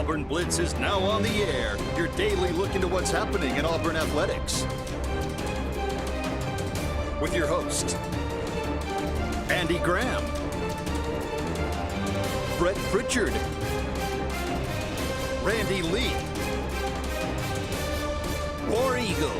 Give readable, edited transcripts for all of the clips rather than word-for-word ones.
Auburn Blitz is now on the air. Your daily look into what's happening in Auburn athletics. With your host, Andy Graham, Brett Pritchard, Randy Lee, War Eagle.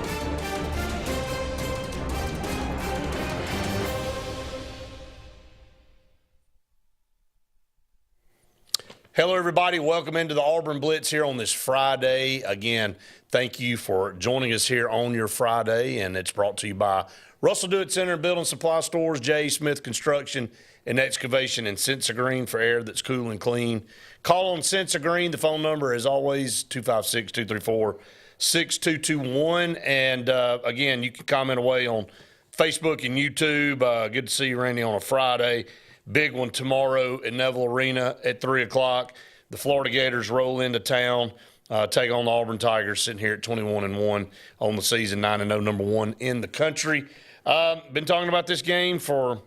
Hello, everybody. Welcome into the Auburn Blitz here on this Friday. Again, thank you for joining us here on your Friday, and it's brought to you by Russell Do It Center and Building Supply Stores, J. Smith Construction and Excavation, and Sensa Green for air that's cool and clean. Call on Sensa Green. The phone number, as always, 256-234-6221. And, again, you can comment away on Facebook and YouTube. Good to see you, Randy, on a Friday. Big one tomorrow at Neville Arena at 3 o'clock. The Florida Gators roll into town, take on the Auburn Tigers, sitting here at 21-1 on the season, 9-0, number one in the country. Been talking about this game for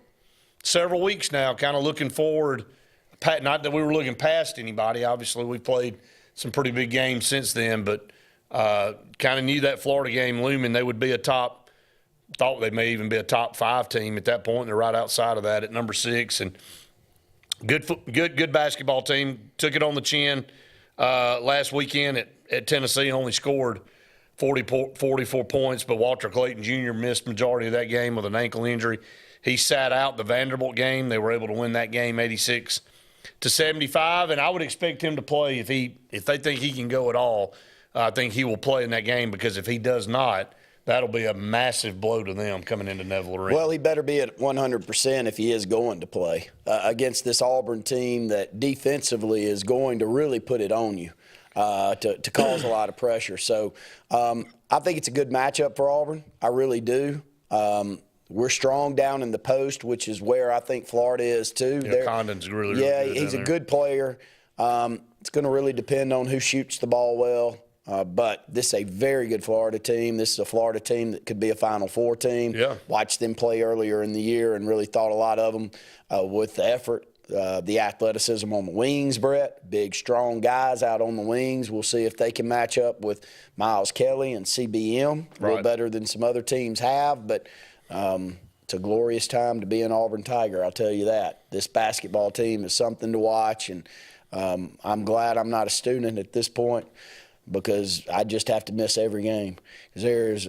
several weeks now, kind of looking forward. Not that we were looking past anybody. Obviously, we played some pretty big games since then, but kind of knew that Florida game looming. They would be thought they may even be a top 5 team at that point. They're right outside of that at number 6. And good basketball team. Took it on the chin last weekend at Tennessee. Only scored 44 points, but Walter Clayton Jr. missed majority of that game with an ankle injury. He sat out the Vanderbilt game. They were able to win that game 86-75, and I would expect him to play if they think he can go at all. I think he will play in that game, because if he does not, that'll be a massive blow to them coming into Neville Arena. Well, he better be at 100% if he is going to play against this Auburn team that defensively is going to really put it on you to cause a lot of pressure. So I think it's a good matchup for Auburn. I really do. We're strong down in the post, which is where I think Florida is too. Yeah, Condon's really good. He's a good player. It's going to really depend on who shoots the ball well. But this is a very good Florida team. This is a Florida team that could be a Final Four team. Yeah. Watched them play earlier in the year and really thought a lot of them with the effort, the athleticism on the wings, Brett. Big, strong guys out on the wings. We'll see if they can match up with Miles Kelly and CBM. A little better than some other teams have, but it's a glorious time to be an Auburn Tiger, I'll tell you that. This basketball team is something to watch, and I'm glad I'm not a student at this point, because I just have to miss every game. There's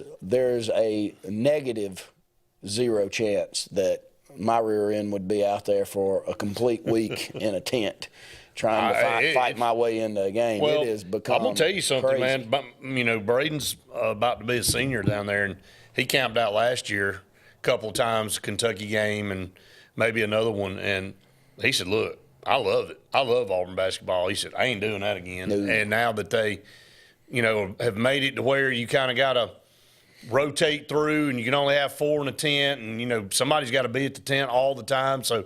a negative 0 chance that my rear end would be out there for a complete week in a tent trying to fight my way into a game. Well, it has become I'm going to tell you something, crazy. man. But, Braden's about to be a senior down there, and he camped out last year a couple of times, Kentucky game and maybe another one, and he said, look, I love it. I love Auburn basketball. He said, I ain't doing that again. No. And now that they – have made it to where you kind of got to rotate through, and you can only have 4 in a tent, and somebody's got to be at the tent all the time. So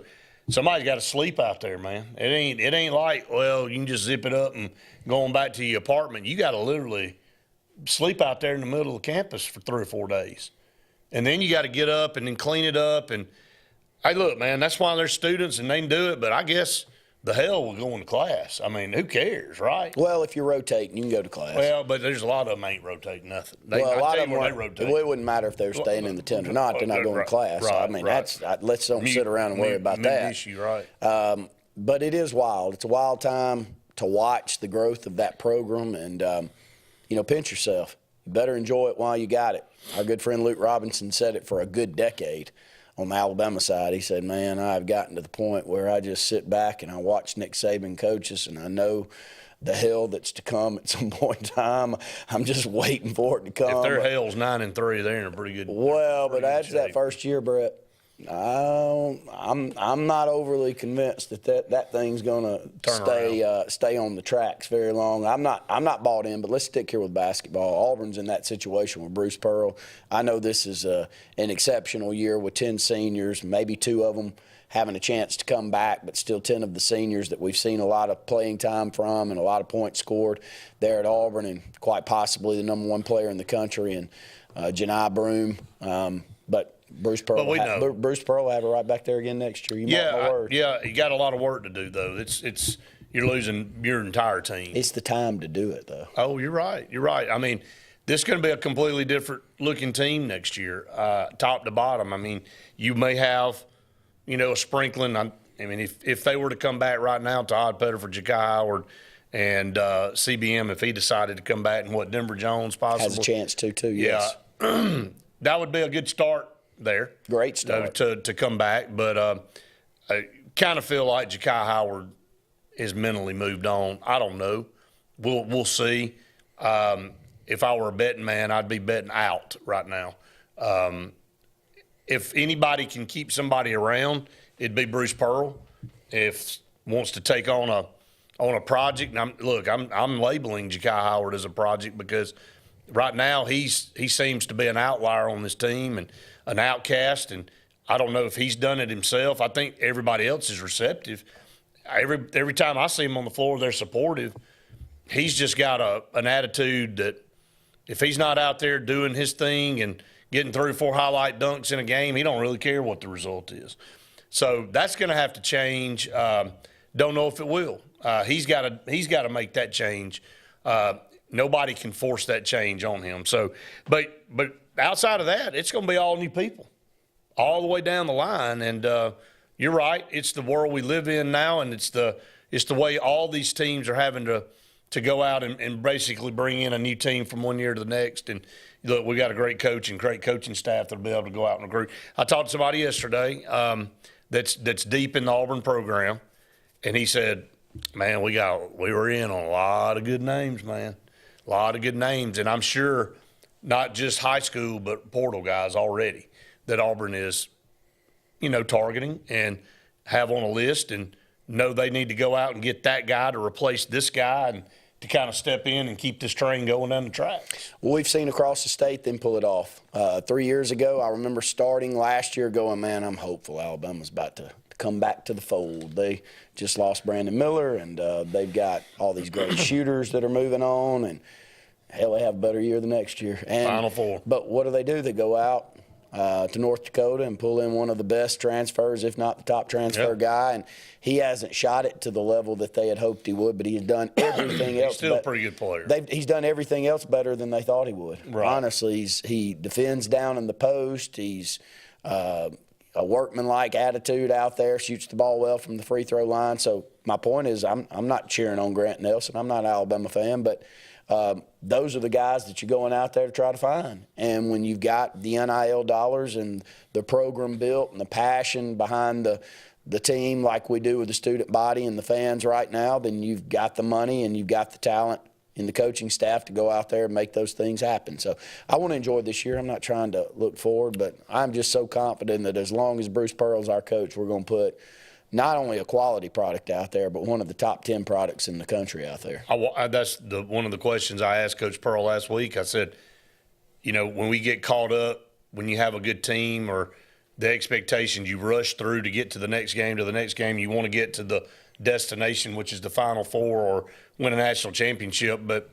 somebody's got to sleep out there, man. It ain't like, well, you can just zip it up and go on back to your apartment. You got to literally sleep out there in the middle of the campus for 3 or 4 days, and then you got to get up and then clean it up. And hey, look, man, that's why they're students and they can do it. But I guess the hell with going to class. I mean, who cares, right? Well, if you're rotating, you can go to class. Well, but there's a lot of them ain't rotating nothing. A lot of them they rotate. Well, it wouldn't matter if they were staying in the tent or not. They're not going to class. Right, So, I mean, let's don't sit around and worry about that. Issue, right. But it is wild. It's a wild time to watch the growth of that program, and pinch yourself. You better enjoy it while you got it. Our good friend Luke Robinson said it for a good decade. On the Alabama side, he said, man, I've gotten to the point where I just sit back and I watch Nick Saban coaches, and I know the hell that's to come at some point in time. I'm just waiting for it to come. If their hell's 9-3, they're in a pretty good Well, but after shape. that first year, Brett, I'm not overly convinced that thing's going to stay on the tracks very long. I'm not bought in, but let's stick here with basketball. Auburn's in that situation with Bruce Pearl. I know this is an exceptional year with 10 seniors, maybe 2 of them having a chance to come back, but still 10 of the seniors that we've seen a lot of playing time from and a lot of points scored there at Auburn, and quite possibly the number 1 player in the country, and Janai Broome. But Bruce Pearl will have it right back there again next year. You mark my words. Yeah, you got a lot of work to do, though. It's you're losing your entire team. It's the time to do it, though. Oh, you're right. You're right. I mean, this is going to be a completely different looking team next year, top to bottom. I mean, you may have, a sprinkling. I mean, if they were to come back right now, Todd Pettiford, Ja'Kai Howard, and CBM, if he decided to come back, and what, Denver Jones possibly Has a chance to, too, yes. Yeah, that would be a good start there. Great start. To come back. But I kind of feel like Ja'Kai Howard is mentally moved on. I don't know. We'll see. If I were a betting man, I'd be betting out right now. If anybody can keep somebody around, it'd be Bruce Pearl. If wants to take on a project, and I'm labeling Ja'Kai Howard as a project because right now he seems to be an outlier on this team and an outcast, and I don't know if he's done it himself. I think everybody else is receptive. Every time I see him on the floor, they're supportive. He's just got an attitude that if he's not out there doing his thing and getting 3 or 4 highlight dunks in a game, he don't really care what the result is. So that's going to have to change. Don't know if it will. He's got to make that change. Nobody can force that change on him. So, but outside of that, it's going to be all new people, all the way down the line. And you're right. It's the world we live in now, and it's the way all these teams are having to go out and basically bring in a new team from one year to the next. And look, we got a great coach and great coaching staff that'll be able to go out and recruit. I talked to somebody yesterday that's deep in the Auburn program, and he said, "Man, we were in on a lot of good names, man, a lot of good names." And I'm sure not just high school but portal guys already that Auburn is, targeting and have on a list and know they need to go out and get that guy to replace this guy and to kind of step in and keep this train going down the track. Well, we've seen across the state them pull it off. 3 years ago, I remember starting last year going, man, I'm hopeful Alabama's about to come back to the fold. They just lost Brandon Miller, and they've got all these great shooters that are moving on, and hell, they have a better year the next year. And, Final Four. But what do? They go out to North Dakota and pull in one of the best transfers, if not the top transfer guy, and he hasn't shot it to the level that they had hoped he would, but he's done everything else. He's still a pretty good player. He's done everything else better than they thought he would. Right. Honestly, he defends down in the post. He's a workmanlike attitude out there, shoots the ball well from the free throw line. So my point is I'm not cheering on Grant Nelson. I'm not an Alabama fan, but those are the guys that you're going out there to try to find. And when you've got the NIL dollars and the program built and the passion behind the team like we do with the student body and the fans right now, then you've got the money and you've got the talent in the coaching staff to go out there and make those things happen. So I want to enjoy this year. I'm not trying to look forward, but I'm just so confident that as long as Bruce Pearl's our coach, we're going to put not only a quality product out there, but one of the top 10 products in the country out there. That's one of the questions I asked Coach Pearl last week. I said, when we get caught up, when you have a good team or the expectations, you rush through to get to the next game, you want to get to the destination, which is the Final Four or win a national championship. But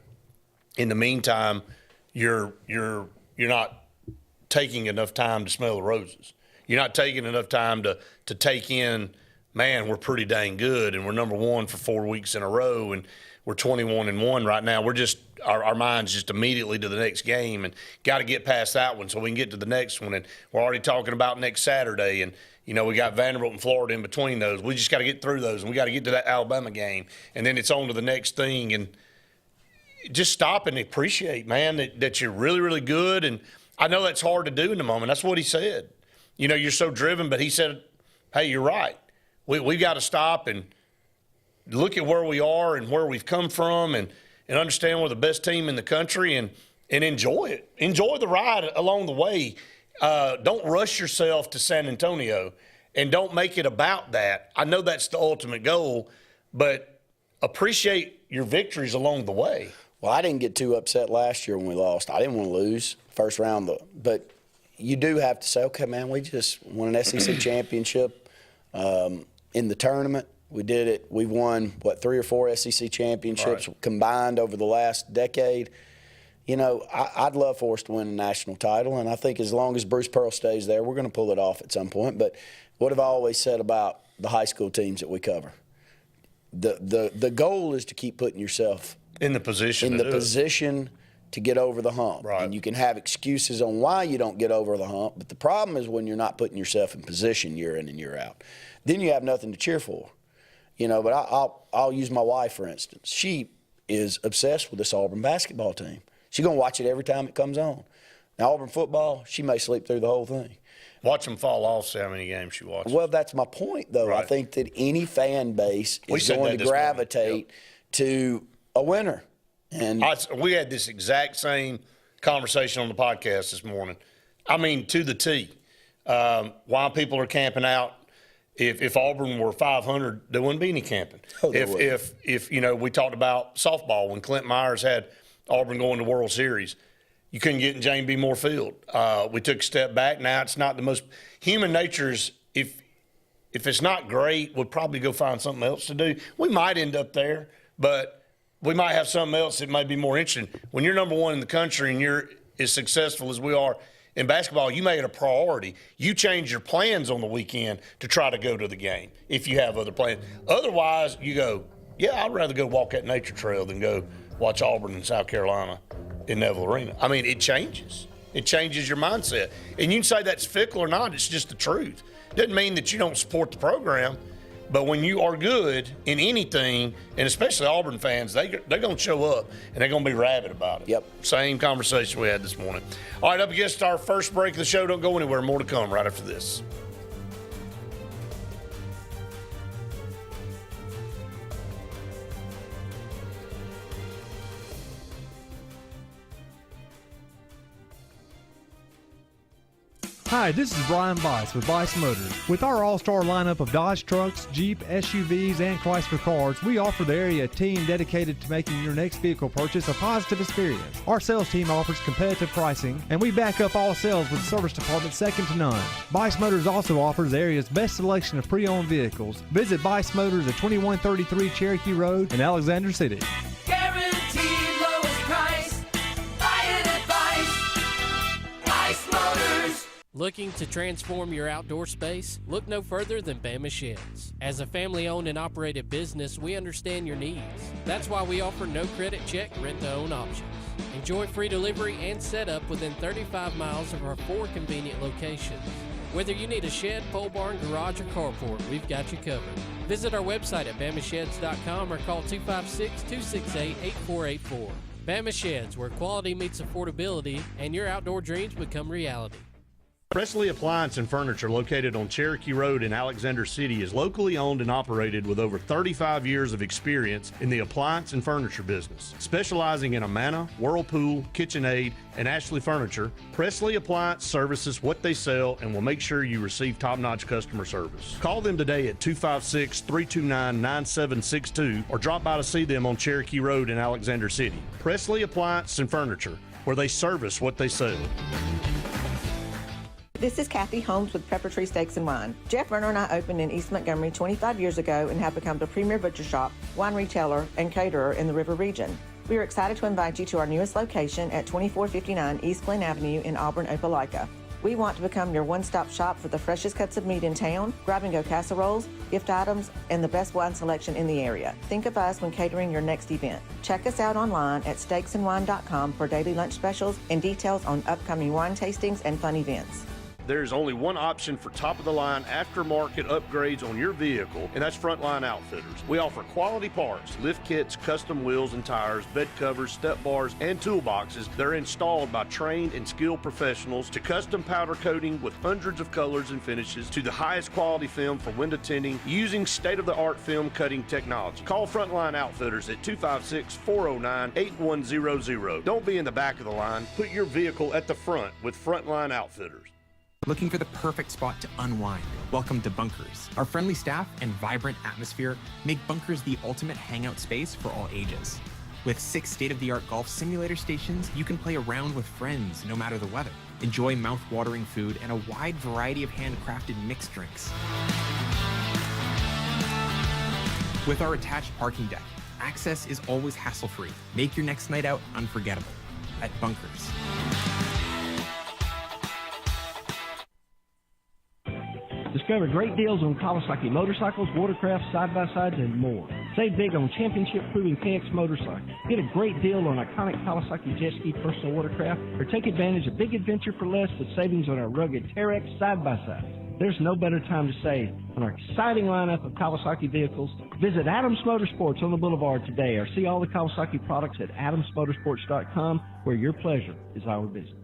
in the meantime, you're not taking enough time to smell the roses. You're not taking enough time to take in, man, we're pretty dang good, and we're number one for 4 weeks in a row, and we're 21-1 right now. We're just our mind's just immediately to the next game, and got to get past that one so we can get to the next one. And we're already talking about next Saturday, and we got Vanderbilt and Florida in between those. We just got to get through those, and we got to get to that Alabama game, and then it's on to the next thing. And just stop and appreciate, man, that you're really, really good. And I know that's hard to do in the moment. That's what he said. You're so driven, but he said, hey, you're right. We got to stop and look at where we are and where we've come from and understand we're the best team in the country and enjoy it. Enjoy the ride along the way. Don't rush yourself to San Antonio and don't make it about that. I know that's the ultimate goal, but appreciate your victories along the way. Well, I didn't get too upset last year when we lost. I didn't want to lose first round, but you do have to say, okay, man, we just won an SEC championship in the tournament. We did it. We've won, 3 or 4 SEC championships combined over the last decade. I'd love for us to win a national title, and I think as long as Bruce Pearl stays there, we're going to pull it off at some point. But what have I always said about the high school teams that we cover? the goal is to keep putting yourself in the position to get over the hump. Right. And you can have excuses on why you don't get over the hump, but the problem is when you're not putting yourself in position year in and year out. Then you have nothing to cheer for. But I'll use my wife, for instance. She is obsessed with this Auburn basketball team. She's going to watch it every time it comes on. Now, Auburn football, she may sleep through the whole thing. Watch them fall off, see how many games she watches. Well, that's my point, though. Right. I think that any fan base is going to gravitate to a winner. And we had this exact same conversation on the podcast this morning. I mean, to the T. Why people are camping out. If Auburn were 500, there wouldn't be any camping. If we talked about softball when Clint Myers had Auburn going to World Series, you couldn't get in Jane B. Moore Field. We took a step back. Now it's not the most human nature's. If it's not great, we'll probably go find something else to do. We might end up there, but we might have something else that might be more interesting. When you're number one in the country and you're as successful as we are in basketball, you make it a priority. You change your plans on the weekend to try to go to the game if you have other plans. Otherwise, you go, yeah, I'd rather go walk that nature trail than go watch Auburn in South Carolina in Neville Arena. I mean, it changes. It changes your mindset. And you can say that's fickle or not. It's just the truth. Doesn't mean that you don't support the program. But when you are good in anything, and especially Auburn fans, they're going to show up, and they're going to be rabid about it. Yep. Same conversation we had this morning. All right, up against our first break of the show. Don't go anywhere. More to come right after this. Hi, this is Brian Bice with Bice Motors. With our all-star lineup of Dodge trucks, Jeep, SUVs, and Chrysler cars, we offer the area a team dedicated to making your next vehicle purchase a positive experience. Our sales team offers competitive pricing, and we back up all sales with a service department second to none. Bice Motors also offers the area's best selection of pre-owned vehicles. Visit Bice Motors at 2133 Cherokee Road in Alexander City. Guaranteed lowest price. Buy it at Bice Motors. Looking to transform your outdoor space? Look no further than Bama Sheds. As a family-owned and operated business, we understand your needs. That's why we offer no credit check, rent-to-own options. Enjoy free delivery and setup within 35 miles of our 4 convenient locations. Whether you need a shed, pole barn, garage, or carport, we've got you covered. Visit our website at bamasheds.com or call 256-268-8484. Bama Sheds, where quality meets affordability and your outdoor dreams become reality. Presley Appliance and Furniture, located on Cherokee Road in Alexander City, is locally owned and operated with over 35 years of experience in the appliance and furniture business. Specializing in Amana, Whirlpool, KitchenAid, and Ashley Furniture, Presley Appliance services what they sell and will make sure you receive top-notch customer service. Call them today at 256-329-9762 or drop by to see them on Cherokee Road in Alexander City. Presley Appliance and Furniture, where they service what they sell. This is Kathy Holmes with Pepper Tree Steaks and Wine. Jeff Verner and I opened in East Montgomery 25 years ago and have become the premier butcher shop, wine retailer, and caterer in the River region. We are excited to invite you to our newest location at 2459 East Glen Avenue in Auburn, Opelika. We want to become your one-stop shop for the freshest cuts of meat in town, grab-and-go casseroles, gift items, and the best wine selection in the area. Think of us when catering your next event. Check us out online at steaksandwine.com for daily lunch specials and details on upcoming wine tastings and fun events. There's only one option for top-of-the-line aftermarket upgrades on your vehicle, and that's Frontline Outfitters. We offer quality parts, lift kits, custom wheels and tires, bed covers, step bars, and toolboxes that are installed by trained and skilled professionals, to custom powder coating with hundreds of colors and finishes, to the highest quality film for window tinting using state-of-the-art film cutting technology. Call Frontline Outfitters at 256-409-8100. Don't be in the back of the line. Put your vehicle at the front with Frontline Outfitters. Looking for the perfect spot to unwind? Welcome to Bunkers. Our friendly staff and vibrant atmosphere make Bunkers the ultimate hangout space for all ages. With 6 state-of-the-art golf simulator stations, you can play around with friends no matter the weather. Enjoy mouth-watering food and a wide variety of handcrafted mixed drinks. With our attached parking deck, access is always hassle-free. Make your next night out unforgettable at Bunkers. Discover great deals on Kawasaki motorcycles, watercraft, side-by-sides, and more. Save big on championship-proving Phoenix motorcycles. Get a great deal on iconic Kawasaki jet ski personal watercraft, or take advantage of big adventure for less with savings on our rugged Terex side-by-side. There's no better time to save on our exciting lineup of Kawasaki vehicles. Visit Adams Motorsports on the Boulevard today, or see all the Kawasaki products at adamsmotorsports.com, where your pleasure is our business.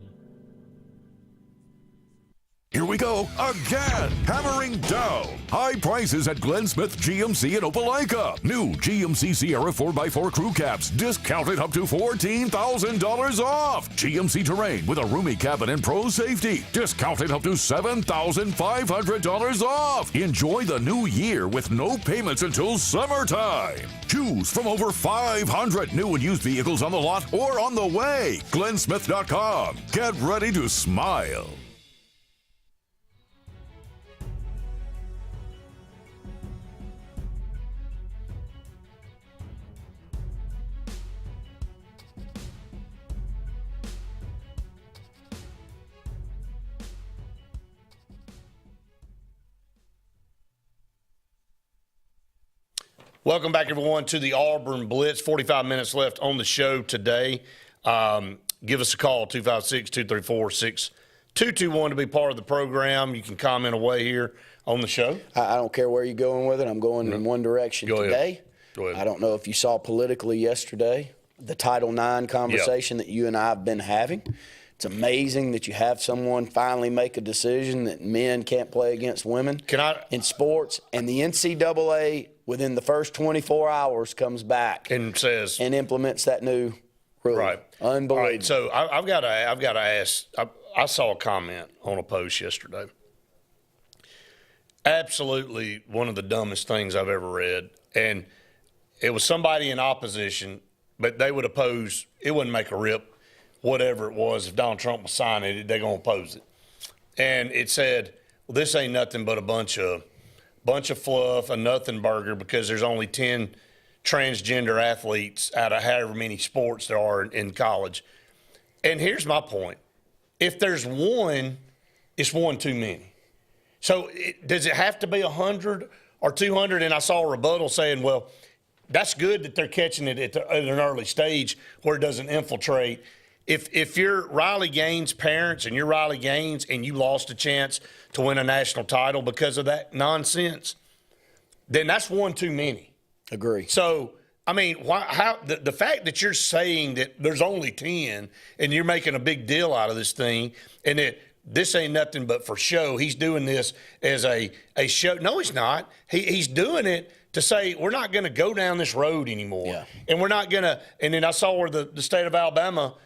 Here we go again, hammering down. High prices at Glenn Smith GMC in Opelika. New GMC Sierra 4x4 crew cabs discounted up to $14,000 off. GMC Terrain with a roomy cabin and pro safety discounted up to $7,500 off. Enjoy the new year with no payments until summertime. Choose from over 500 new and used vehicles on the lot or on the way. GlennSmith.com. Get ready to smile. Welcome back, everyone, to the Auburn Blitz. 45 minutes left on the show today. Give us a call, 256-234-6221 to be part of the program. You can comment away here on the show. I don't care where you're going with it. I'm going in one direction today. Go ahead. I don't know if you saw politically yesterday the Title IX conversation that you and I have been having. It's amazing that you have someone finally make a decision that men can't play against women in sports, and the NCAA within the first 24 hours comes back and says and implements that new rule. Right. Unbelievable. All right, so I've got to ask. I saw a comment on a post yesterday. Absolutely one of the dumbest things I've ever read, and it was somebody in opposition, but they would oppose. It wouldn't make a rip. Whatever it was, if Donald Trump was signing it, they're going to oppose it. And it said, well, this ain't nothing but a bunch of fluff, a nothing burger, because there's only 10 transgender athletes out of however many sports there are in college. And here's my point. If there's one, it's one too many. So does it have to be 100 or 200? And I saw a rebuttal saying, well, that's good that they're catching it at an early stage where it doesn't infiltrate. If you're Riley Gaines' parents and you're Riley Gaines and you lost a chance to win a national title because of that nonsense, then that's one too many. Agree. So, I mean, the fact that you're saying that there's only 10 and you're making a big deal out of this thing and that this ain't nothing but for show, he's doing this as a show. No, he's not. He's doing it to say we're not going to go down this road anymore. Yeah. And we're not going to – and then I saw where the state of Alabama –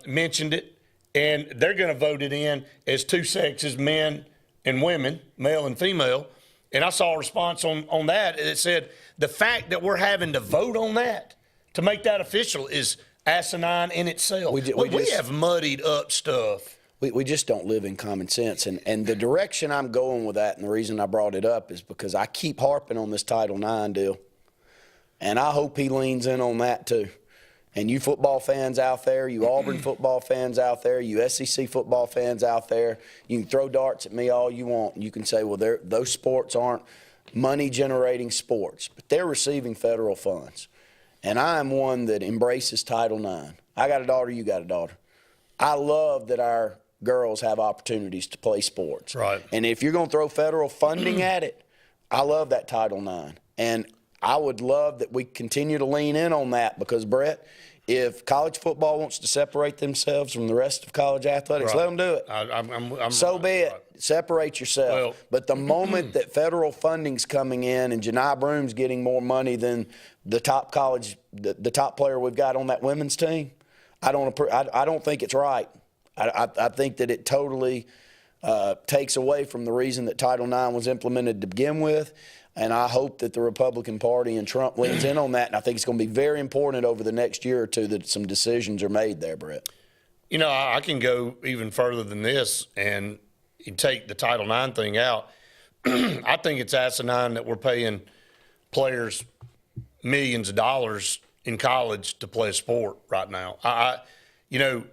mentioned it, and they're going to vote it in as two sexes, men and women, male and female. And I saw a response on that. It said the fact that we're having to vote on that to make that official is asinine in itself. We have muddied up stuff. We just don't live in common sense. And the direction I'm going with that, and the reason I brought it up is because I keep harping on this Title IX deal. And I hope he leans in on that too. And you football fans out there, you Auburn football fans out there, you SEC football fans out there, you can throw darts at me all you want. You can say, well, those sports aren't money-generating sports, but they're receiving federal funds. And I am one that embraces Title IX. I got a daughter, you got a daughter. I love that our girls have opportunities to play sports. Right. And if you're going to throw federal funding at it, I love that Title IX. And I would love that we continue to lean in on that because, Brett, if college football wants to separate themselves from the rest of college athletics, let them do it. So be it. Right. Separate yourself. Well, but the moment that federal funding's coming in and Janai Broom's getting more money than the top college, the top player we've got on that women's team, I don't think it's right. I think that it totally takes away from the reason that Title IX was implemented to begin with. And I hope that the Republican Party and Trump leans in on that. And I think it's going to be very important over the next year or two that some decisions are made there, Brett. You know, I can go even further than this and take the Title IX thing out. I think it's asinine that we're paying players millions of dollars in college to play a sport right now. You know,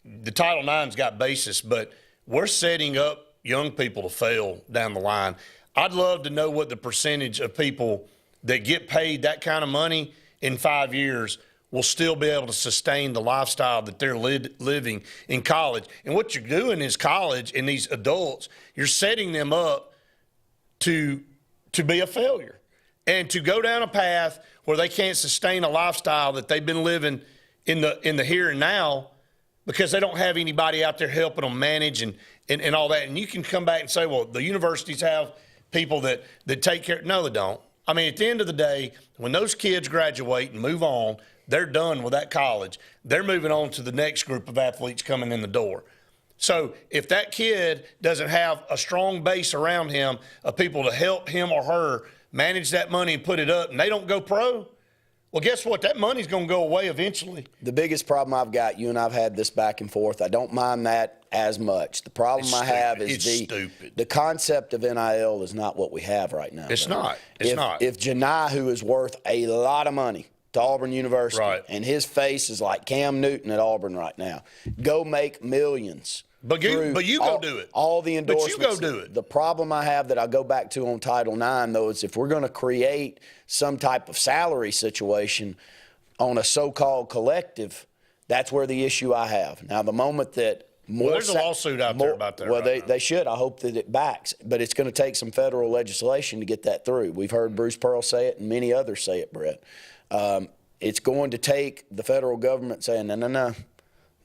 the Title IX's got basis, but we're setting up young people to fail down the line. I'd love to know what the percentage of people that get paid that kind of money in 5 years will still be able to sustain the lifestyle that they're living in college. And what you're doing is college and these adults, you're setting them up to be a failure and to go down a path where they can't sustain a lifestyle that they've been living in the here and now because they don't have anybody out there helping them manage and all that. And you can come back and say, well, the universities have people that take care. No, they don't. I mean, at the end of the day, when those kids graduate and move on, they're done with that college. They're moving on to the next group of athletes coming in the door. So if that kid doesn't have a strong base around him of people to help him or her manage that money and put it up, and they don't go pro, well, guess what? That money's going to go away eventually. The biggest problem I've got, you and I've had this back and forth, I don't mind that as much. The problem I have is the concept of NIL is not what we have right now. It's not. It's not. If Janai, who is worth a lot of money to Auburn University, right, and his face is like Cam Newton at Auburn right now, go make millions. But you go do it. All the endorsements. But you go do it. The problem I have that I go back to on Title IX, though, is if we're going to create some type of salary situation on a so-called collective, that's where the issue I have. Now, the moment that more there's a lawsuit out there about that. Well, they should. I hope that it backs. But it's going to take some federal legislation to get that through. We've heard Bruce Pearl say it and many others say it, Brett. It's going to take the federal government saying,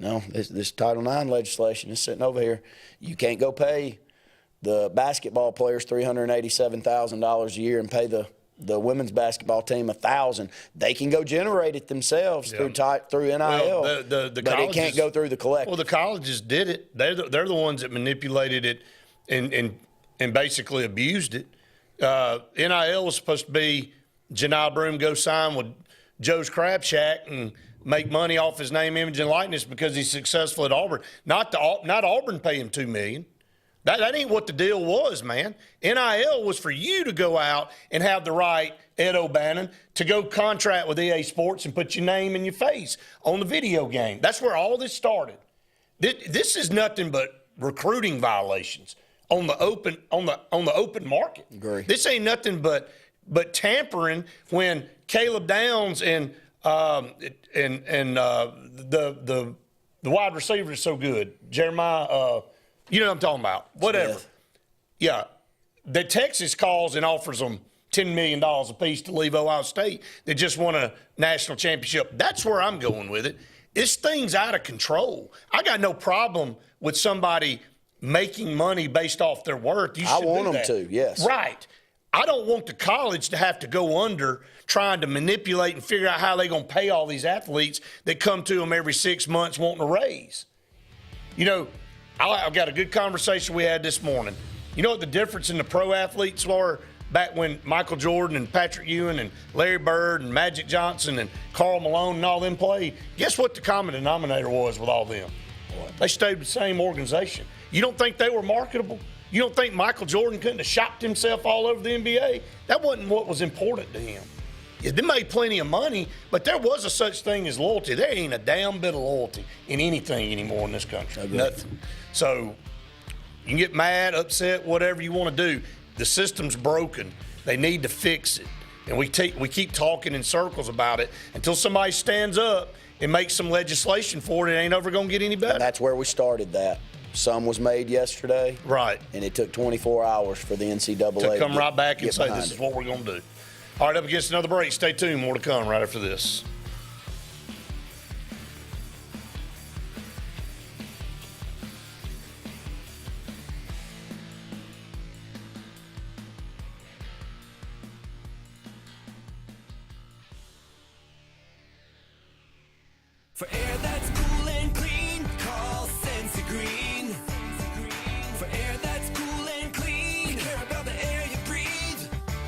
no, this Title IX legislation is sitting over here. You can't go pay the basketball players $387,000 a year and pay the women's basketball team $1,000. They can go generate it themselves through NIL, well, but it can't go through the collective. Well, the colleges did it. They're the ones that manipulated it and basically abused it. NIL was supposed to be Janai Broome go sign with Joe's Crab Shack and make money off his name, image, and likeness because he's successful at Auburn. Not Auburn pay him $2 million. That ain't what the deal was, man. NIL was for you to go out and have the right, Ed O'Bannon, to go contract with EA Sports and put your name and your face on the video game. That's where all this started. This is nothing but recruiting violations on the open market. Agree. This ain't nothing but tampering when Caleb Downs and the wide receiver is so good. Jeremiah, you know what I'm talking about. Whatever. Yeah. The Texas calls and offers them $10 million apiece to leave Ohio State. They just won a national championship. That's where I'm going with it. This thing's out of control. I got no problem with somebody making money based off their worth. You should I want do them that. to, yes. Right. I don't want the college to have to go under trying to manipulate and figure out how they're going to pay all these athletes that come to them every 6 months wanting a raise. You know, I've got a good conversation we had this morning. You know what the difference in the pro athletes were back when Michael Jordan and Patrick Ewing and Larry Bird and Magic Johnson and Karl Malone and all them played? Guess what the common denominator was with all them? They stayed with the same organization. You don't think they were marketable? You don't think Michael Jordan couldn't have shopped himself all over the NBA? That wasn't what was important to him. Yeah, they made plenty of money, but there was a such thing as loyalty. There ain't a damn bit of loyalty in anything anymore in this country. Nothing. So you can get mad, upset, whatever you want to do. The system's broken. They need to fix it. And we keep talking in circles about it until somebody stands up and makes some legislation for it. It ain't ever going to get any better. And that's where we started that. Some was made yesterday. Right. And it took 24 hours for the NCAA to come right back and say, this is it. what we're going to do. All right, up against another break. Stay tuned. More to come right after this. For air that's cool and clean, call Sensi Green. For air that's cool and clean, care about the air you breathe,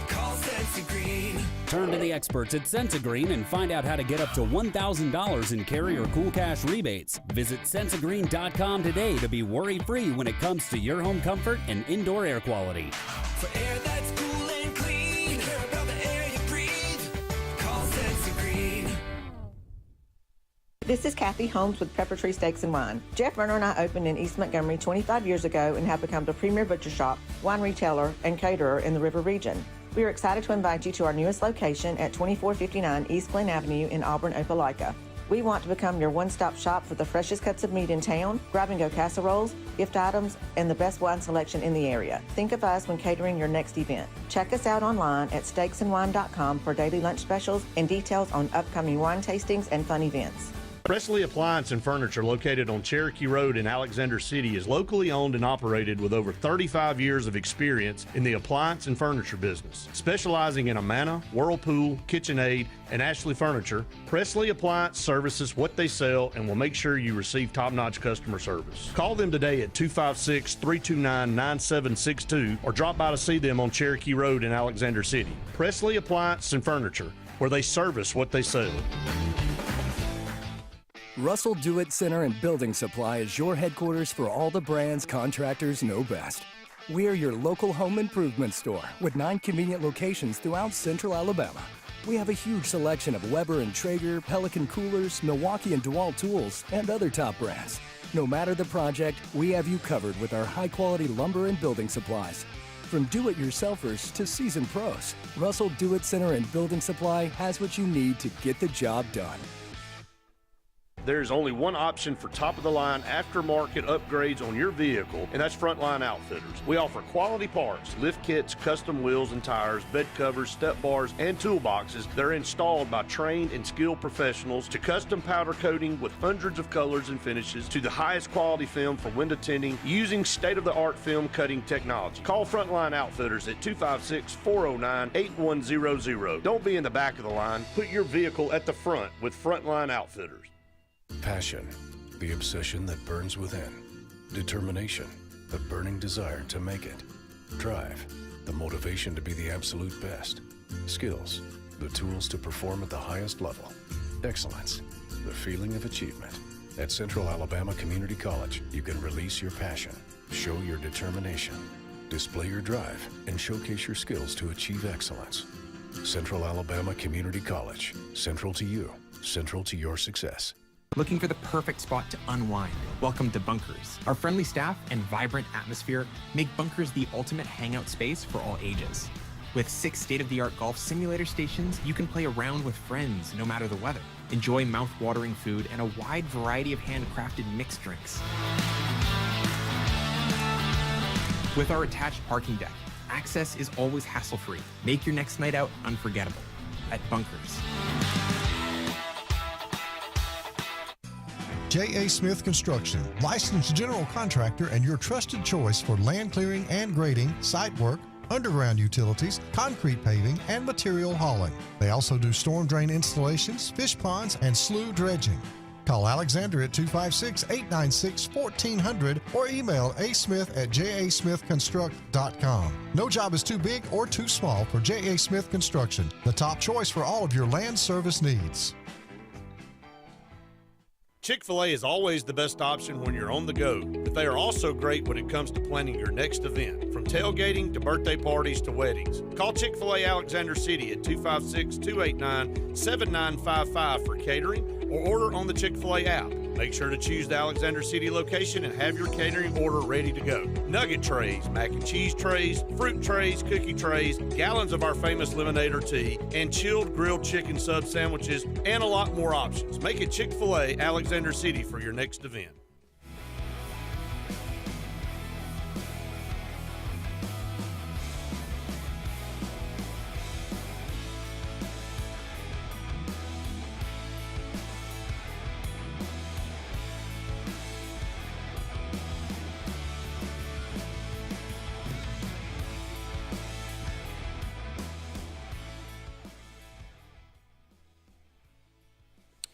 call Sensi Green. Turn to the experts at Sensigreen and find out how to get up to $1,000 in carrier cool cash rebates. Visit sensigreen.com today to be worry-free when it comes to your home comfort and indoor air quality. For air that's cool and clean, care about the air you breathe, call Sensi Green. This is Kathy Holmes with Pepper Tree Steaks and Wine. Jeff Verner and I opened in East Montgomery 25 years ago and have become the premier butcher shop, wine retailer, and caterer in the River region. We are excited to invite you to our newest location at 2459 East Glen Avenue in Auburn, Opelika. We want to become your one-stop shop for the freshest cuts of meat in town, grab-and-go casseroles, gift items, and the best wine selection in the area. Think of us when catering your next event. Check us out online at steaksandwine.com for daily lunch specials and details on upcoming wine tastings and fun events. Presley Appliance and Furniture, located on Cherokee Road in Alexander City, is locally owned and operated with over 35 years of experience in the appliance and furniture business. Specializing in Amana, Whirlpool, KitchenAid, and Ashley Furniture, Presley Appliance services what they sell and will make sure you receive top-notch customer service. Call them today at 256-329-9762 or drop by to see them on Cherokee Road in Alexander City. Presley Appliance and Furniture, where they service what they sell. Russell Do-It Center and Building Supply is your headquarters for all the brands contractors know best. We're your local home improvement store with 9 convenient locations throughout Central Alabama. We have a huge selection of Weber and Traeger, Pelican coolers, Milwaukee and DeWalt tools, and other top brands. No matter the project, we have you covered with our high-quality lumber and building supplies. From do-it-yourselfers to seasoned pros, Russell Do-It Center and Building Supply has what you need to get the job done. There's only one option for top-of-the-line aftermarket upgrades on your vehicle, and that's Frontline Outfitters. We offer quality parts, lift kits, custom wheels and tires, bed covers, step bars, and toolboxes that are installed by trained and skilled professionals, to custom powder coating with hundreds of colors and finishes, to the highest quality film for window tinting using state-of-the-art film cutting technology. Call Frontline Outfitters at 256-409-8100. Don't be in the back of the line. Put your vehicle at the front with Frontline Outfitters. Passion, the obsession that burns within. Determination, the burning desire to make it. Drive, the motivation to be the absolute best. Skills, the tools to perform at the highest level. Excellence, the feeling of achievement. At Central Alabama Community College, you can release your passion, show your determination, display your drive, and showcase your skills to achieve excellence. Central Alabama Community College, central to you, central to your success. Looking for the perfect spot to unwind? Welcome to Bunkers. Our friendly staff and vibrant atmosphere make Bunkers the ultimate hangout space for all ages. With 6 state-of-the-art golf simulator stations, you can play around with friends no matter the weather. Enjoy mouth-watering food and a wide variety of handcrafted mixed drinks. With our attached parking deck, access is always hassle-free. Make your next night out unforgettable at Bunkers. J.A. Smith Construction, licensed general contractor and your trusted choice for land clearing and grading, site work, underground utilities, concrete paving, and material hauling. They also do storm drain installations, fish ponds, and slough dredging. Call Alexander at 256-896-1400 or email asmith@jasmithconstruct.com. No job is too big or too small for J.A. Smith Construction, the top choice for all of your land service needs. Chick-fil-A is always the best option when you're on the go, but they are also great when it comes to planning your next event, from tailgating to birthday parties to weddings. Call Chick-fil-A Alexander City at 256-289-7955 for catering, or order on the Chick-fil-A app. Make sure to choose the Alexander City location and have your catering order ready to go. Nugget trays, mac and cheese trays, fruit trays, cookie trays, gallons of our famous lemonade or tea, and chilled grilled chicken sub sandwiches, and a lot more options. Make it Chick-fil-A Alexander City for your next event.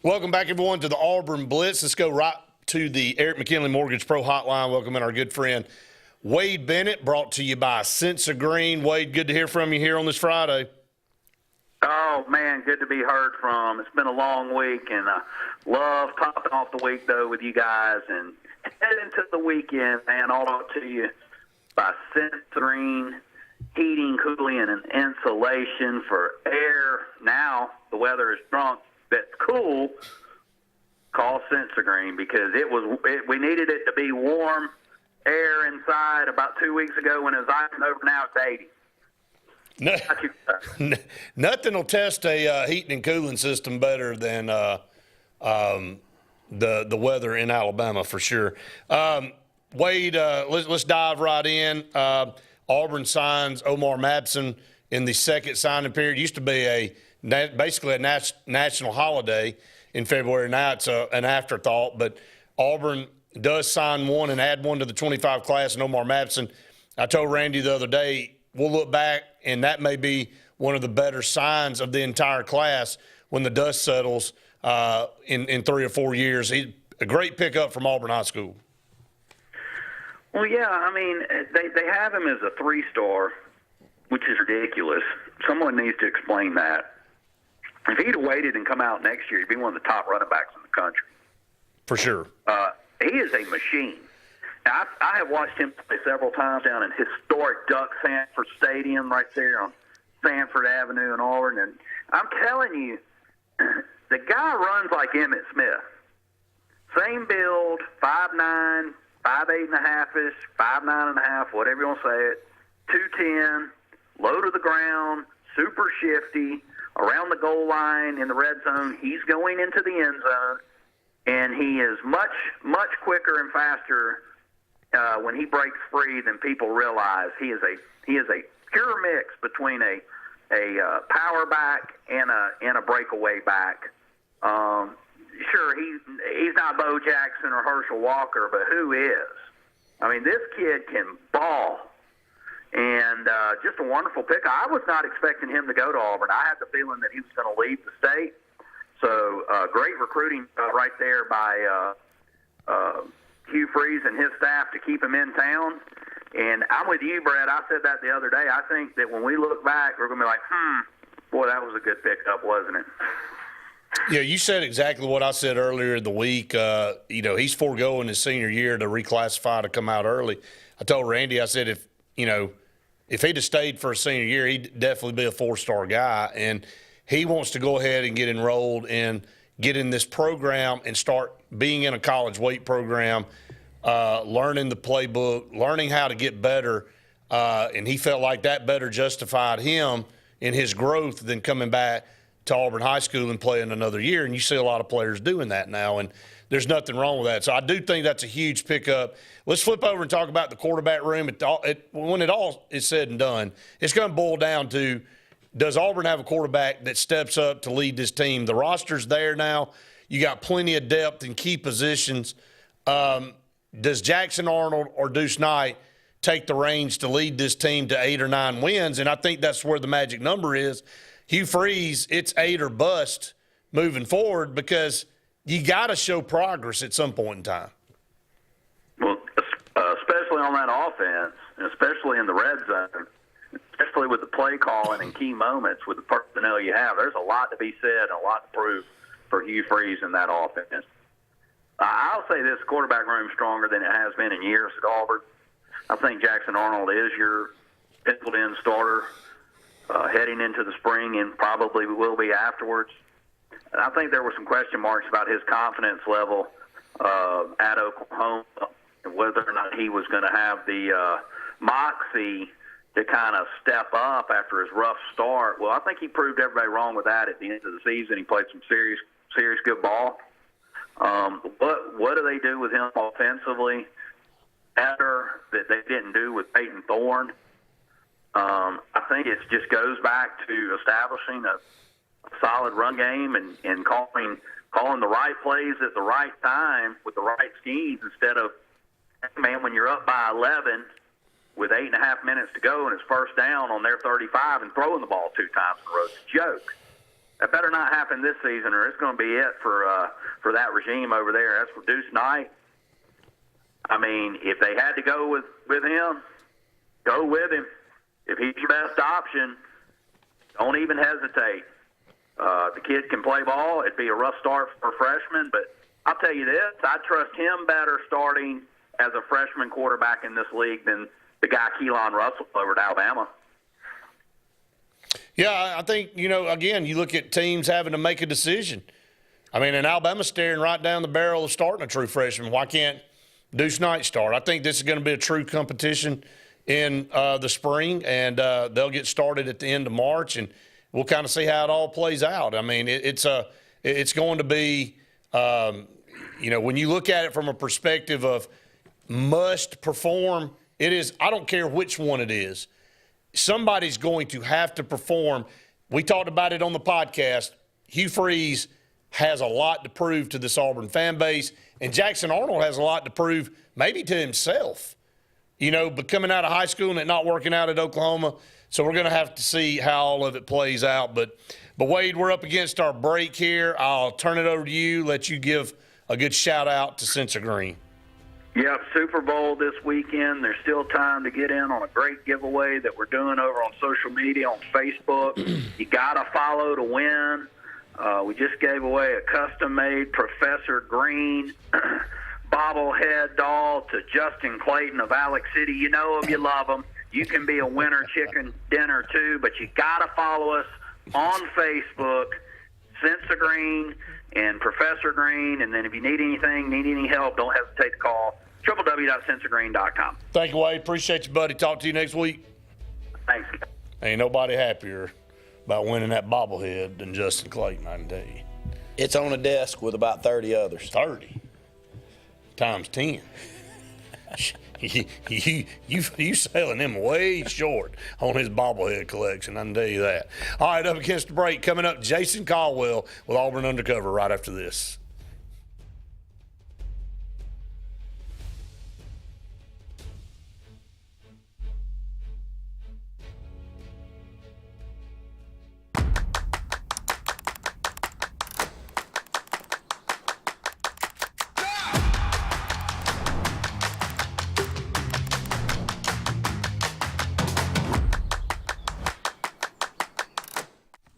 Welcome back, everyone, to the Auburn Blitz. Let's go right to the Eric McKinley Mortgage Pro Hotline. Welcome in our good friend Wade Bennett, brought to you by Sense of Green. Wade, good to hear from you here on this Friday. Oh, man, good to be heard from. It's been a long week, and I love topping off the week, though, with you guys. And heading into the weekend, man, all out to you by Sense of Green, heating, cooling, and insulation for air. Now the weather is drunk. That's cool. Call Sense of Green, because we needed it to be warm air inside about 2 weeks ago when it was ice, and over now it's 80. No, nothing will test a heating and cooling system better than the weather in Alabama for sure. Wade, let's dive right in. Auburn signs Omar Mabson in the second signing period. Used to be basically a national holiday in February. Now it's an afterthought, but Auburn does sign one and add one to the 25 class, and Omar Mabson. I told Randy the other day, we'll look back, and that may be one of the better signs of the entire class when the dust settles in 3 or 4 years. He's a great pickup from Auburn High School. Well, yeah, I mean, they have him as a 3-star, which is ridiculous. Someone needs to explain that. If he'd have waited and come out next year, he'd be one of the top running backs in the country. For sure. He is a machine. Now, I have watched him play several times down in historic Duck Sanford Stadium right there on Sanford Avenue in Auburn. And I'm telling you, the guy runs like Emmitt Smith. Same build, 5'9", 5'8.5-ish, 5'9.5", whatever you want to say it, 210, low to the ground, super shifty, around the goal line in the red zone. He's going into the end zone, and he is much, much quicker and faster when he breaks free than people realize. He is a pure mix between a power back and a breakaway back. Sure, he's not Bo Jackson or Herschel Walker, but who is? I mean, this kid can ball, and just a wonderful pick. I was not expecting him to go to Auburn. I had the feeling that he was going to leave the state. So great recruiting right there by Hugh Freeze and his staff to keep him in town. And I'm with you, Brett. I said that the other day. I think that when we look back, we're going to be like, boy, that was a good pickup, wasn't it? Yeah, you said exactly what I said earlier in the week. He's foregoing his senior year to reclassify to come out early. I told Randy, I said, if he'd have stayed for a senior year, he'd definitely be a 4-star guy. And he wants to go ahead and get enrolled and get in this program and start being in a college weight program, learning the playbook, learning how to get better. And he felt like that better justified him in his growth than coming back to Auburn High School and playing another year. And you see a lot of players doing that now, and there's nothing wrong with that. So I do think that's a huge pickup. Let's flip over and talk about the quarterback room. When it all is said and done, it's going to boil down to, does Auburn have a quarterback that steps up to lead this team? The roster's there now. You got plenty of depth in key positions. Does Jackson Arnold or Deuce Knight take the reins to lead this team to 8 or 9 wins? And I think that's where the magic number is. Hugh Freeze, it's 8 or bust moving forward, because you got to show progress at some point in time. Well, especially on that offense, and especially in the red zone, especially with the play calling and key moments with the personnel you have, there's a lot to be said and a lot to prove for Hugh Freeze in that offense. I'll say this quarterback room stronger than it has been in years at Auburn. I think Jackson Arnold is your penciled-in starter heading into the spring, and probably will be afterwards. And I think there were some question marks about his confidence level at Oklahoma, and whether or not he was going to have the moxie to kind of step up after his rough start. Well, I think he proved everybody wrong with that at the end of the season. He played some serious good ball. What do they do with him offensively better that they didn't do with Peyton Thorne? I think it just goes back to establishing a solid run game and calling the right plays at the right time with the right schemes, instead of, man, when you're up by 11 with 8.5 minutes to go and it's first down on their 35 and throwing the ball 2 times in a row. It's a joke. That better not happen this season, or it's going to be it for that regime over there. As for Deuce Knight, I mean, if they had to go with him, go with him. If he's your best option, don't even hesitate. The kid can play ball. It'd be a rough start for a freshman, but I'll tell you this, I trust him better starting as a freshman quarterback in this league than the guy Keelan Russell over at Alabama. Yeah, I think, again, you look at teams having to make a decision. I mean, and Alabama's staring right down the barrel of starting a true freshman. Why can't Deuce Knight start? I think this is going to be a true competition in the spring, and they'll get started at the end of March, and we'll kind of see how it all plays out. I mean, it's going to be, when you look at it from a perspective of must perform, it is. I don't care which one it is. Somebody's going to have to perform. We talked about it on the podcast. Hugh Freeze has a lot to prove to this Auburn fan base, and Jackson Arnold has a lot to prove maybe to himself, but coming out of high school and it not working out at Oklahoma. So we're going to have to see how all of it plays out. But Wade, we're up against our break here. I'll turn it over to you, let you give a good shout-out to Central Green. Yep, Super Bowl this weekend. There's still time to get in on a great giveaway that we're doing over on social media, on Facebook. You got to follow to win. We just gave away a custom-made Professor Green bobblehead doll to Justin Clayton of Alex City. You know him, you love him. You can be a winner chicken dinner too, but you got to follow us on Facebook, Sense of Green and Professor Green. And then if you need anything, need any help, don't hesitate to call www.senseofgreen.com. Thank you, Wade. Appreciate you, buddy. Talk to you next week. Thanks. Ain't nobody happier about winning that bobblehead than Justin Clayton, I can tell you. It's on a desk with about 30 others. 30 times 10. You selling him way short on his bobblehead collection, I can tell you that. All right, up against the break. Coming up, Jason Caldwell with Auburn Undercover right after this.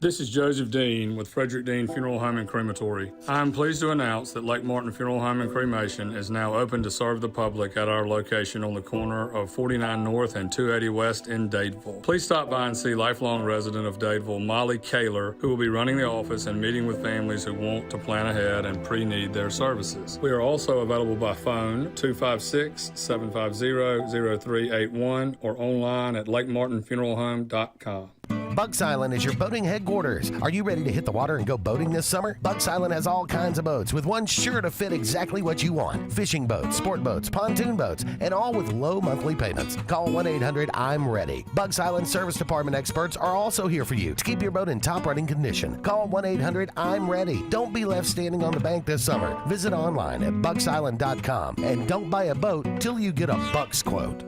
This is Joseph Dean with Frederick Dean Funeral Home and Crematory. I am pleased to announce that Lake Martin Funeral Home and Cremation is now open to serve the public at our location on the corner of 49 North and 280 West in Dadeville. Please stop by and see lifelong resident of Dadeville, Molly Kaler, who will be running the office and meeting with families who want to plan ahead and pre-need their services. We are also available by phone, 256-750-0381, or online at lakemartinfuneralhome.com. Bugs Island is your boating headquarters. Are you ready to hit the water and go boating this summer? Bugs Island has all kinds of boats, with one sure to fit exactly what you want. Fishing boats, sport boats, pontoon boats, and all with low monthly payments. Call 1-800-I'm-READY. Bugs Island Service Department experts are also here for you to keep your boat in top running condition. Call 1-800-I'm-READY. Don't be left standing on the bank this summer. Visit online at bugsisland.com and don't buy a boat till you get a Bucks quote.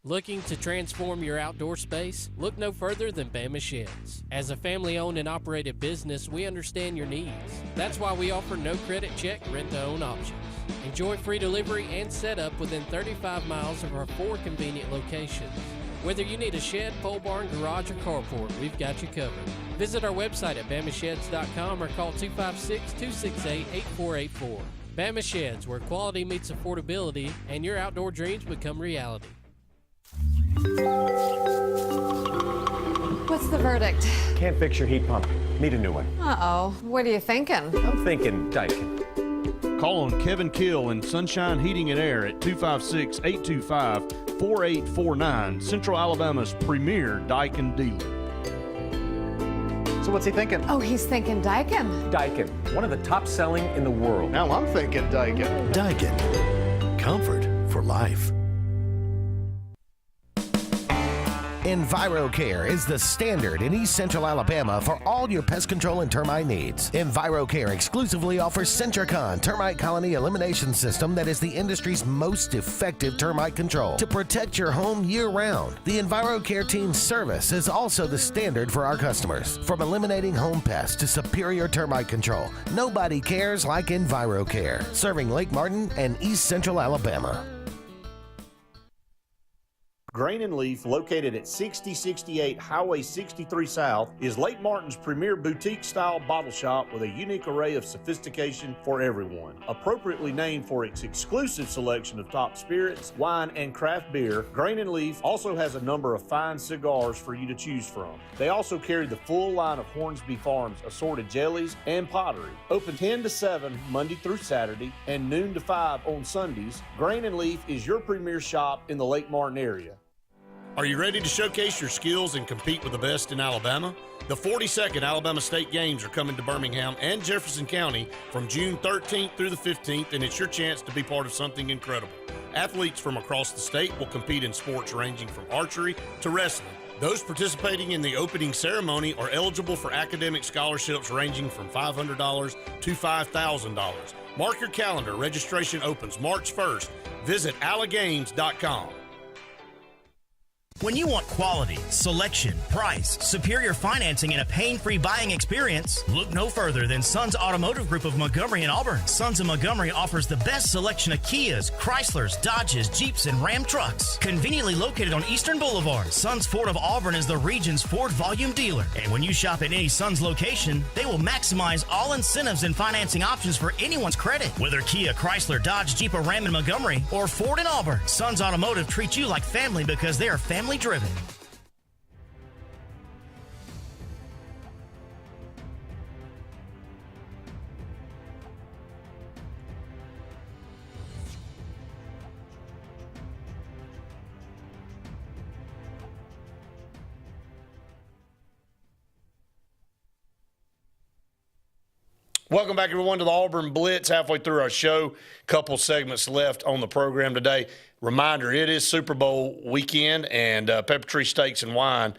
Looking to transform your outdoor space? Look no further than Bama Sheds. As a family-owned and operated business, we understand your needs. That's why we offer no credit check, rent-to-own options. Enjoy free delivery and setup within 35 miles of our 4 convenient locations. Whether you need a shed, pole barn, garage, or carport, we've got you covered. Visit our website at bamasheds.com or call 256-268-8484. Bama Sheds, where quality meets affordability and your outdoor dreams become reality. What's the verdict? Can't fix your heat pump. Need a new one. Uh-oh. What are you thinking? I'm thinking Daikin. Call on Kevin Kill and Sunshine Heating and Air at 256-825-4849, Central Alabama's premier Daikin dealer. So what's he thinking? Oh, he's thinking Daikin. Daikin, one of the top selling in the world. Now I'm thinking Daikin. Daikin. Comfort for life. EnviroCare is the standard in East Central Alabama for all your pest control and termite needs. EnviroCare exclusively offers Centricon termite colony elimination system that is the industry's most effective termite control to protect your home year-round. The EnviroCare team's service is also the standard for our customers. From eliminating home pests to superior termite control, nobody cares like EnviroCare, serving Lake Martin and East Central Alabama. Grain and Leaf, located at 6068 Highway 63 South, is Lake Martin's premier boutique-style bottle shop with a unique array of sophistication for everyone. Appropriately named for its exclusive selection of top spirits, wine, and craft beer, Grain and Leaf also has a number of fine cigars for you to choose from. They also carry the full line of Hornsby Farms assorted jellies and pottery. Open 10 to 7 Monday through Saturday and noon to 5 on Sundays, Grain and Leaf is your premier shop in the Lake Martin area. Are you ready to showcase your skills and compete with the best in Alabama? The 42nd Alabama State Games are coming to Birmingham and Jefferson County from June 13th through the 15th, and it's your chance to be part of something incredible. Athletes from across the state will compete in sports ranging from archery to wrestling. Those participating in the opening ceremony are eligible for academic scholarships ranging from $500 to $5,000. Mark your calendar. Registration opens March 1st. Visit allagames.com. When you want quality, selection, price, superior financing, and a pain-free buying experience, look no further than Sons Automotive Group of Montgomery and Auburn. Sons of Montgomery offers the best selection of Kias, Chryslers, Dodges, Jeeps, and Ram trucks. Conveniently located on Eastern Boulevard, Sons Ford of Auburn is the region's Ford volume dealer. And when you shop at any Sons location, they will maximize all incentives and financing options for anyone's credit. Whether Kia, Chrysler, Dodge, Jeep, or Ram in Montgomery, or Ford in Auburn, Sons Automotive treats you like family because they are family driven. Welcome back, everyone, to the Auburn Blitz. Halfway through our show, couple segments left on the program today. Reminder, it is Super Bowl weekend, and Pepper Tree Steaks and Wine,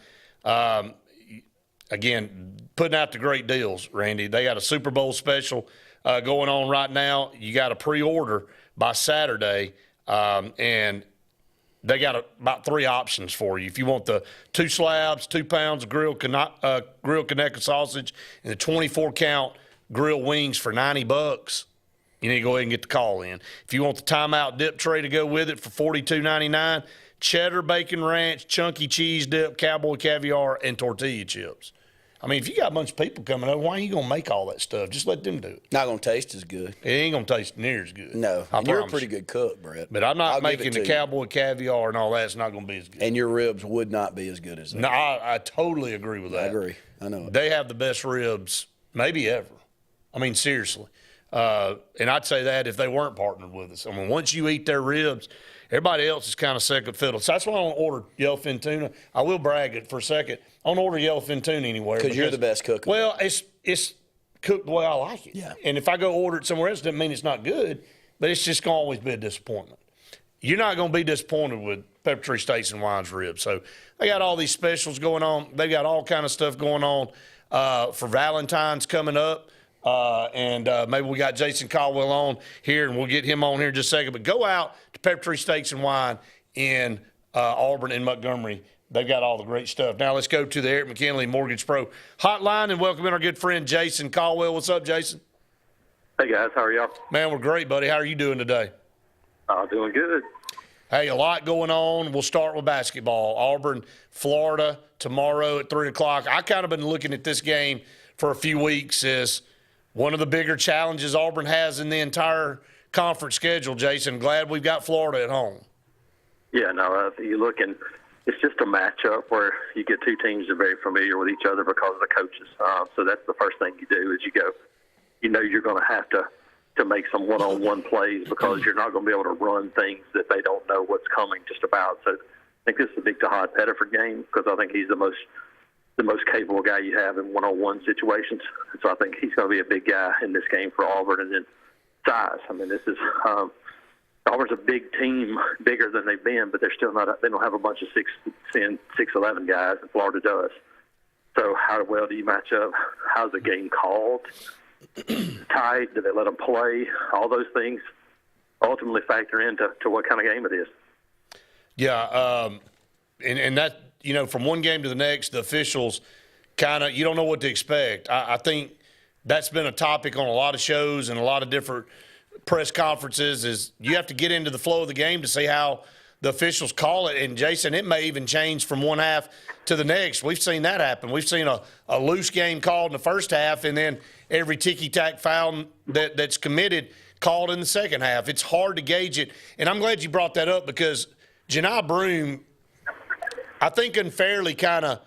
again, putting out the great deals, Randy. They got a Super Bowl special going on right now. You got to pre-order by Saturday, and they got about 3 options for you. If you want the 2 slabs, 2 pounds of grilled Conecuh sausage, and the 24-count grill wings for $90, you need to go ahead and get the call in. If you want the timeout dip tray to go with it for $42.99, cheddar, bacon ranch, chunky cheese dip, cowboy caviar, and tortilla chips. I mean, if you got a bunch of people coming over, why are you going to make all that stuff? Just let them do it. Not going to taste as good. It ain't going to taste near as good. No. And you're a pretty good cook, Brett. But I'm not making the cowboy caviar and all that. It's not going to be as good. And your ribs would not be as good as that. No, I totally agree with that. I agree. I know it. They have the best ribs maybe ever. I mean, seriously. And I'd say that if they weren't partnered with us. I mean, once you eat their ribs, everybody else is kind of second fiddle. So that's why I don't order yellowfin tuna. I will brag it for a second. I don't order yellowfin tuna anywhere. Because you're the best cook. Well, it's cooked the way I like it. Yeah. And if I go order it somewhere else, it doesn't mean it's not good, but it's just going to always be a disappointment. You're not going to be disappointed with Pepper Tree Steaks and Wine's ribs. So they got all these specials going on. They got all kind of stuff going on for Valentine's coming up. And maybe we got Jason Caldwell on here, and we'll get him on here in just a second. But go out to Pepper Tree Steaks and Wine in Auburn and Montgomery. They've got all the great stuff. Now let's go to the Eric McKinley Mortgage Pro hotline and welcome in our good friend Jason Caldwell. What's up, Jason? Hey, guys. How are y'all? Man, we're great, buddy. How are you doing today? Doing good. Hey, a lot going on. We'll start with basketball. Auburn, Florida, tomorrow at 3 o'clock. I kind of been looking at this game for a few weeks as one of the bigger challenges Auburn has in the entire conference schedule, Jason. Glad we've got Florida at home. Yeah, no, you look and it's just a matchup where you get two teams that are very familiar with each other because of the coaches. So that's the first thing you do is you go, you know you're going to have to make some one-on-one plays because you're not going to be able to run things that they don't know what's coming just about. So I think this is a big Tahad Pettiford game because I think he's the most capable guy you have in one-on-one situations. So I think he's going to be a big guy in this game for Auburn. And then size. I mean, this is Auburn's a big team, bigger than they've been, but they're still not. They don't have a bunch of 6'10", 6'11" guys, and Florida does. So how well do you match up? How's the game called? Tight? Do they let them play? All those things ultimately factor into what kind of game it is. Yeah, and that, you know, from one game to the next, the officials kind of, you don't know what to expect. I think that's been a topic on a lot of shows and a lot of different press conferences is you have to get into the flow of the game to see how the officials call it. And, Jason, it may even change from one half to the next. We've seen that happen. We've seen a loose game called in the first half, and then every ticky-tack foul that's committed called in the second half. It's hard to gauge it. And I'm glad you brought that up because Janai Broome, I think, unfairly kind of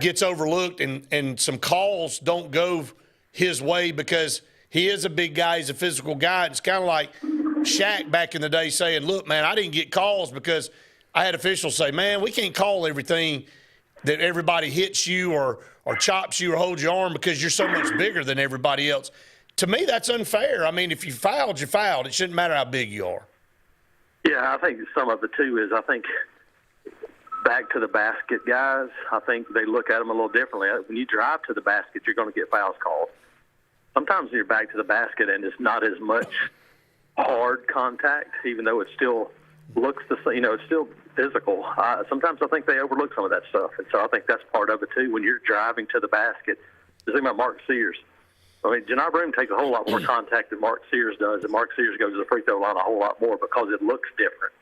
gets overlooked, and some calls don't go his way because he is a big guy. He's a physical guy. It's kind of like Shaq back in the day saying, look, man, I didn't get calls because I had officials say, man, we can't call everything that everybody hits you or chops you or holds your arm because you're so much bigger than everybody else. To me, that's unfair. I mean, if you fouled, you fouled. It shouldn't matter how big you are. Yeah, I think some of it, too, is I think back to the basket guys, I think they look at them a little differently. When you drive to the basket, you're going to get fouls called. Sometimes when you're back to the basket and it's not as much hard contact, even though it still looks the same, it's still physical. Sometimes I think they overlook some of that stuff. And so I think that's part of it, too. When you're driving to the basket, the thing about Mark Sears, I mean, Janai Broome takes a whole lot more contact than Mark Sears does, and Mark Sears goes to the free throw line a whole lot more because it looks different.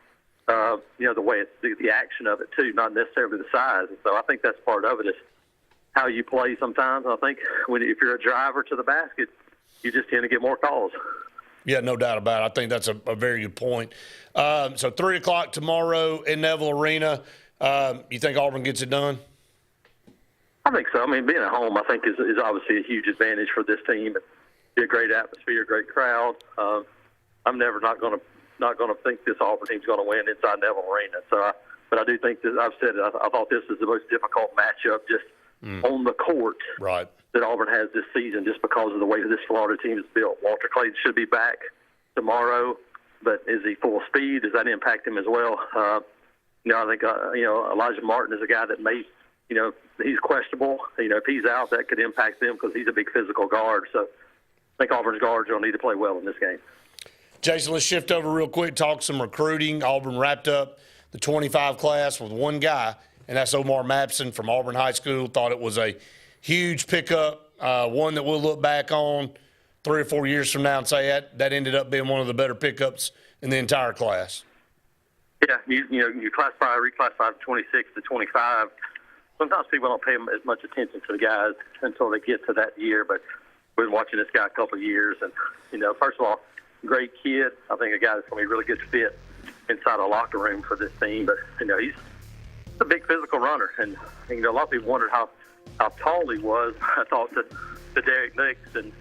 The way the action of it, too, not necessarily the size. And so I think that's part of it is how you play sometimes. I think if you're a driver to the basket, you just tend to get more calls. Yeah, no doubt about it. I think that's a very good point. So 3 o'clock tomorrow in Neville Arena. You think Auburn gets it done? I think so. I mean, being at home, I think, is obviously a huge advantage for this team. It'd be a great atmosphere, great crowd. I'm never not going to think this Auburn team's going to win inside Neville Arena. But I do think that I've said it. I thought this is the most difficult matchup just on the court that Auburn has this season, just because of the way this Florida team is built. Walter Clayton should be back tomorrow, but is he full speed? Does that impact him as well? I think Elijah Martin is a guy that may. He's questionable. If he's out, that could impact them because he's a big physical guard. So I think Auburn's guards will need to play well in this game. Jason, let's shift over real quick, talk some recruiting. Auburn wrapped up the 25 class with one guy, and that's Omar Mapson from Auburn High School. Thought it was a huge pickup, one that we'll look back on 3 or 4 years from now and say that ended up being one of the better pickups in the entire class. Yeah, you reclassify 26 to 25. Sometimes people don't pay as much attention to the guys until they get to that year, but we've been watching this guy a couple of years, and, first of all, great kid. I think a guy that's going to be a really good fit inside a locker room for this team, but, he's a big physical runner, and a lot of people wondered how tall he was. I talked to Derek Nix, and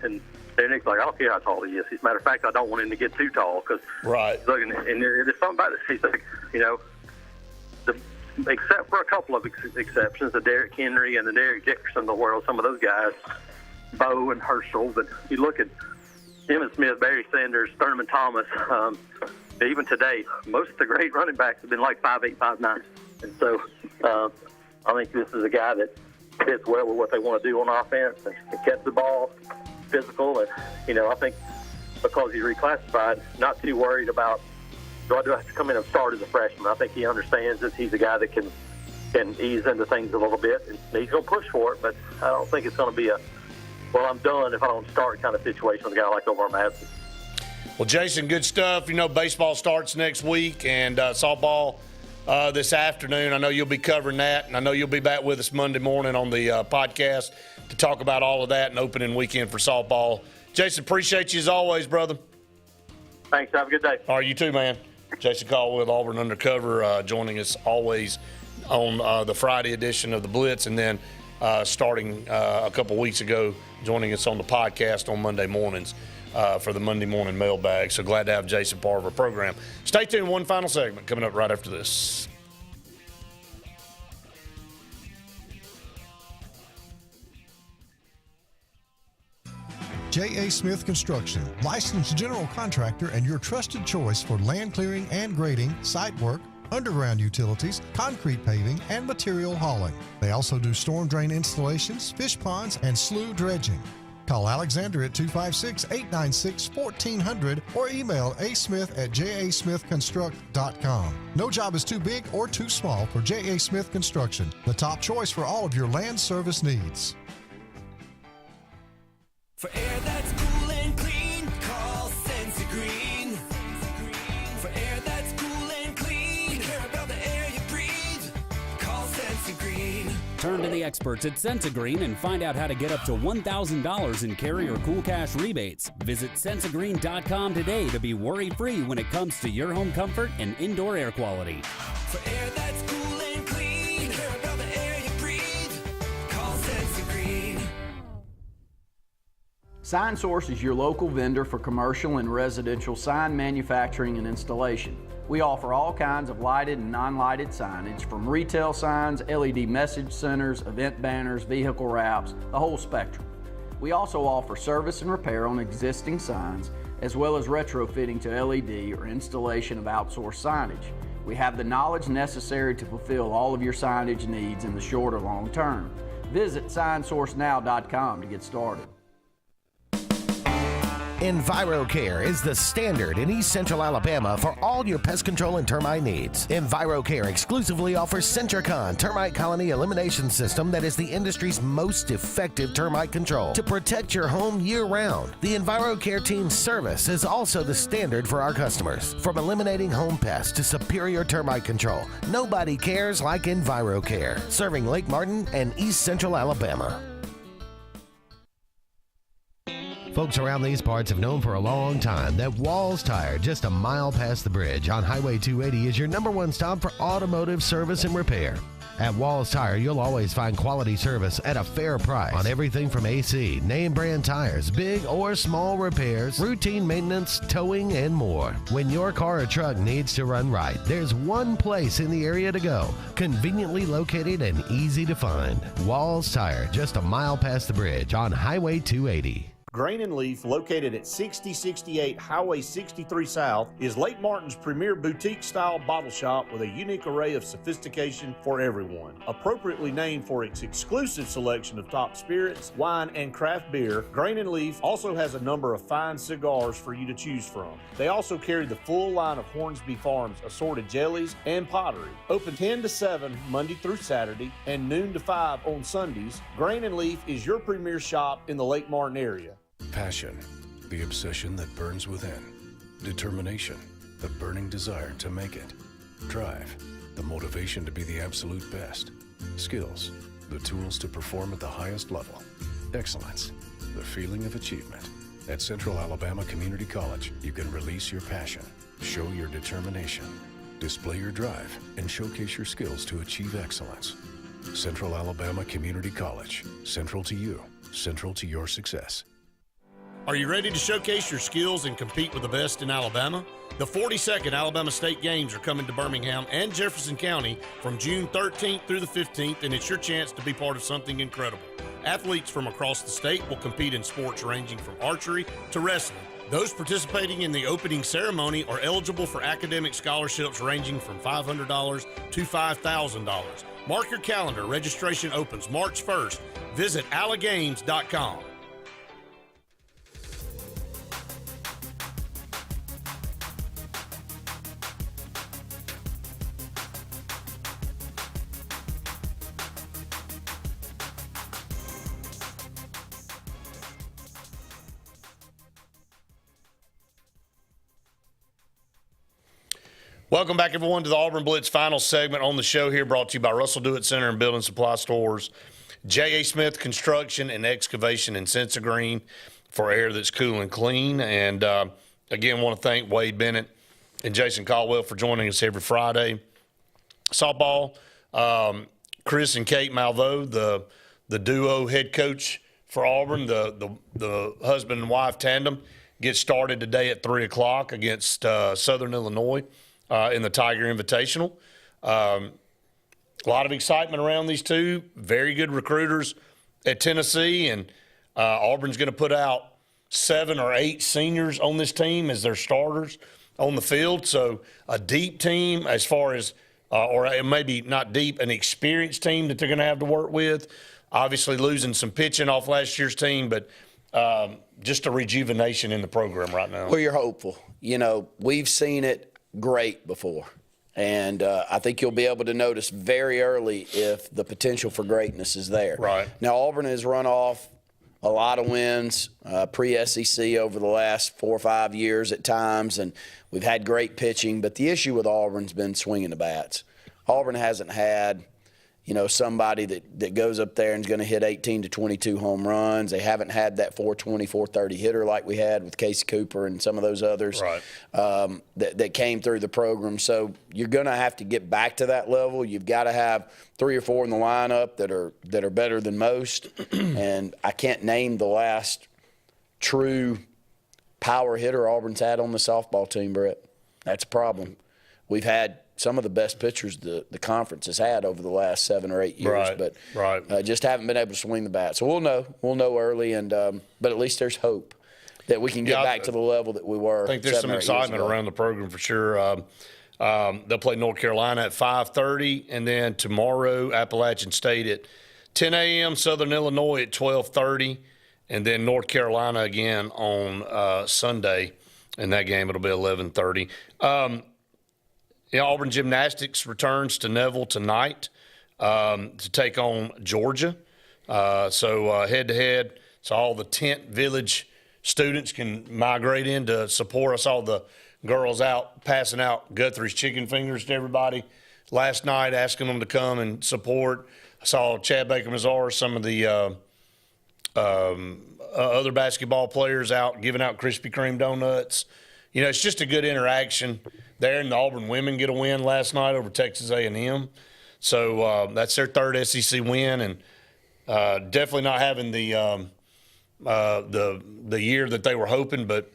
Derek Nix like, I don't care how tall he is. As a matter of fact, I don't want him to get too tall because and there's something about this. He's like, except for a couple of exceptions, the Derrick Henry and the Derek Dickerson of the world, some of those guys, Bo and Herschel, but you look at Emmitt Smith, Barry Sanders, Thurman Thomas, even today, most of the great running backs have been like 5'8", 5'9". And so I think this is a guy that fits well with what they want to do on offense and catch the ball, physical. And, I think because he's reclassified, not too worried about, do I have to come in and start as a freshman? I think he understands that he's a guy that can ease into things a little bit. And he's going to push for it, but I don't think it's going to be I'm done if I don't start kind of situation with a guy like Omar Madsen. Well, Jason, good stuff. Baseball starts next week and softball this afternoon. I know you'll be covering that, and I know you'll be back with us Monday morning on the podcast to talk about all of that and opening weekend for softball. Jason, appreciate you as always, brother. Thanks. Have a good day. All right, you too, man. Jason Caldwell, Auburn Undercover, joining us always on the Friday edition of the Blitz, and then starting a couple weeks ago, joining us on the podcast on Monday mornings for the Monday morning mailbag. So glad to have Jason part of our program. Stay tuned. One final segment coming up right after this. J.A. Smith Construction, licensed general contractor and your trusted choice for land clearing and grading, site work, underground utilities, concrete paving, and material hauling. They also do storm drain installations, fish ponds, and slough dredging. Call Alexander at 256-896-1400 or email asmith@jasmithconstruct.com. No job is too big or too small for J.A. Smith Construction, the top choice for all of your land service needs. For air that's cool and clean, call Sense Green. For air that's cool and clean, care about Turn to the experts at Sensagreen and find out how to get up to $1,000 in carrier cool cash rebates. Visit Sensagreen.com today to be worry-free when it comes to your home comfort and indoor air quality. For air that's cool and clean, care about the air you breathe. Call Sensagreen. Sign Source is your local vendor for commercial and residential sign manufacturing and installation. We offer all kinds of lighted and non-lighted signage, from retail signs, LED message centers, event banners, vehicle wraps, the whole spectrum. We also offer service and repair on existing signs, as well as retrofitting to LED or installation of outsourced signage. We have the knowledge necessary to fulfill all of your signage needs in the short or long term. Visit signsourcenow.com to get started. EnviroCare is the standard in East Central Alabama for all your pest control and termite needs. EnviroCare exclusively offers Centricon termite colony elimination system that is the industry's most effective termite control to protect your home year-round. The EnviroCare team's service is also the standard for our customers. From eliminating home pests to superior termite control, nobody cares like EnviroCare, serving Lake Martin and East Central Alabama. Folks around these parts have known for a long time that Walls Tire, just a mile past the bridge on Highway 280, is your #1 stop for automotive service and repair. At Walls Tire, you'll always find quality service at a fair price on everything from AC, name brand tires, big or small repairs, routine maintenance, towing, and more. When your car or truck needs to run right, there's one place in the area to go, conveniently located and easy to find. Walls Tire, just a mile past the bridge on Highway 280. Grain and Leaf, located at 6068 Highway 63 South, is Lake Martin's premier boutique-style bottle shop with a unique array of sophistication for everyone. Appropriately named for its exclusive selection of top spirits, wine, and craft beer, Grain and Leaf also has a number of fine cigars for you to choose from. They also carry the full line of Hornsby Farms assorted jellies and pottery. Open 10 to 7 Monday through Saturday and noon to 5 on Sundays, Grain and Leaf is your premier shop in the Lake Martin area. Passion, the obsession that burns within. Determination, the burning desire to make it. Drive, the motivation to be the absolute best. Skills, the tools to perform at the highest level. Excellence, the feeling of achievement. At Central Alabama Community College, you can release your passion, show your determination, display your drive, and showcase your skills to achieve excellence. Central Alabama Community College, central to you, central to your success. Are you ready to showcase your skills and compete with the best in Alabama? The 42nd Alabama State Games are coming to Birmingham and Jefferson County from June 13th through the 15th, and it's your chance to be part of something incredible. Athletes from across the state will compete in sports ranging from archery to wrestling. Those participating in the opening ceremony are eligible for academic scholarships ranging from $500 to $5,000. Mark your calendar. Registration opens March 1st. Visit alagames.com. Welcome back, everyone, to the Auburn Blitz final segment on the show here, brought to you by Russell Do It Center and Building Supply Stores, J.A. Smith Construction and Excavation, and Sensagreen for air that's cool and clean. And, again, want to thank Wade Bennett and Jason Caldwell for joining us every Friday. Softball, Chris and Kate Malveaux, the duo head coach for Auburn, the husband and wife tandem, gets started today at 3 o'clock against Southern Illinois. In the Tiger Invitational. A lot of excitement around these two. Very good recruiters at Tennessee, and Auburn's going to put out 7 or 8 seniors on this team as their starters on the field. So a deep team as far as, or maybe not deep, an experienced team that they're going to have to work with. Obviously losing some pitching off last year's team, but just a rejuvenation in the program right now. Well, you're hopeful. You know, we've seen it great before. And I think you'll be able to notice very early if the potential for greatness is there. Right. Now, Auburn has run off a lot of wins pre-SEC over the last 4 or 5 years at times, and we've had great pitching. But the issue with Auburn's been swinging the bats. Auburn hasn't had, somebody that goes up there and is going to hit 18 to 22 home runs. They haven't had that 420, 430 hitter like we had with Casey Cooper and some of those others that came through the program. So you're going to have to get back to that level. You've got to have 3 or 4 in the lineup that are better than most. And I can't name the last true power hitter Auburn's had on the softball team, Brett. That's a problem. We've had some of the best pitchers the conference has had over the last 7 or 8 years, but just haven't been able to swing the bat. So we'll know early, and but at least there's hope that we can get back to the level that we were. I think there's some excitement around the program for sure. They'll play North Carolina at 5:30, and then tomorrow Appalachian State at 10 a.m., Southern Illinois at 12:30, and then North Carolina again on Sunday. In that game, it'll be 11:30. Auburn Gymnastics returns to Neville tonight to take on Georgia. So head-to-head, so all the Tent Village students can migrate in to support. I saw the girls out passing out Guthrie's chicken fingers to everybody last night, asking them to come and support. I saw Chad Baker-Mazar, some of the other basketball players out giving out Krispy Kreme donuts. It's just a good interaction there, and the Auburn women get a win last night over Texas A&M. So that's their third SEC win, and definitely not having the year that they were hoping. But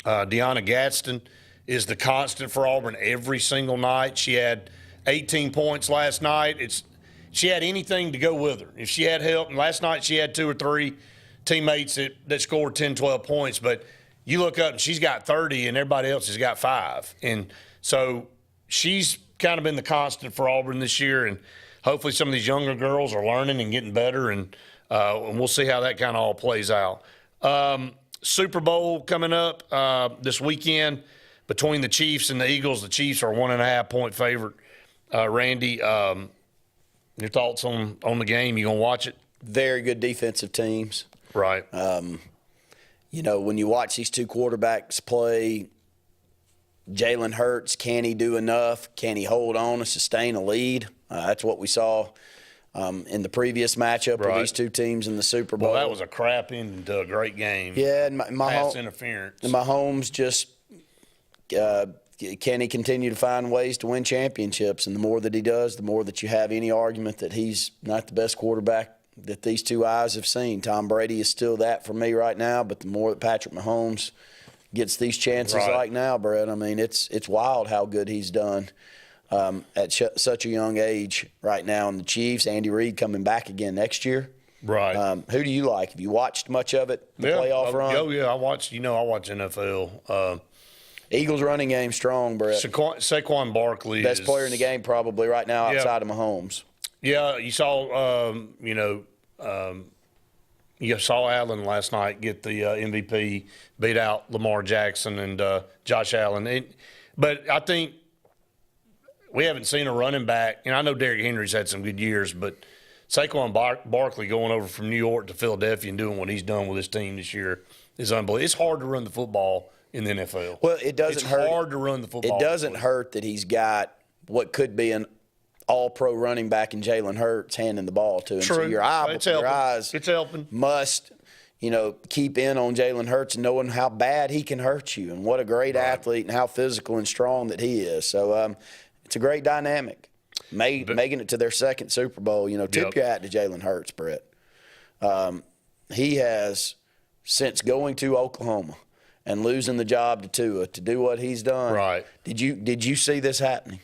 Deanna Gadsden is the constant for Auburn every single night. She had 18 points last night. She had anything to go with her. If she had help, and last night she had 2 or 3 teammates that scored 10, 12 points, but you look up and she's got 30 and everybody else has got 5. And so she's kind of been the constant for Auburn this year. And hopefully some of these younger girls are learning and getting better. And we'll see how that kind of all plays out. Super Bowl coming up this weekend between the Chiefs and the Eagles. The Chiefs are 1.5-point favorite. Randy, your thoughts on the game? You going to watch it? Very good defensive teams. Right. When you watch these two quarterbacks play, Jalen Hurts, can he do enough? Can he hold on and sustain a lead? That's what we saw in the previous matchup of these two teams in the Super Bowl. Well, that was a crap ending to a great game. Yeah, and pass interference. And Mahomes just can he continue to find ways to win championships? And the more that he does, the more that you have any argument that he's not the best quarterback that these two eyes have seen. Tom Brady is still that for me right now, but the more that Patrick Mahomes gets these chances like now, Brett, I mean, it's wild how good he's done at such a young age right now. And the Chiefs, Andy Reid coming back again next year. Right. Who do you like? Have you watched much of it, the playoff run? Oh, yeah, I watch NFL. Eagles running game strong, Brett. Saquon Barkley best player in the game probably right now outside of Mahomes. Yeah, you saw, you saw Allen last night get the MVP, beat out Lamar Jackson and Josh Allen. But I think we haven't seen a running back. I know Derrick Henry's had some good years, but Saquon Barkley going over from New York to Philadelphia and doing what he's done with his team this year is unbelievable. It's hard to run the football in the NFL. Well, it doesn't hurt. It's hard to run the football. It doesn't hurt that he's got what could be an all-pro running back in Jalen Hurts handing the ball to him. True. So your eyes it's helping. Must, keep in on Jalen Hurts and knowing how bad he can hurt you and what a great athlete and how physical and strong that he is. So it's a great dynamic. Making it to their second Super Bowl, tip your hat to Jalen Hurts, Brett. He has, since going to Oklahoma and losing the job to Tua to do what he's done. Right. Did you see this happening?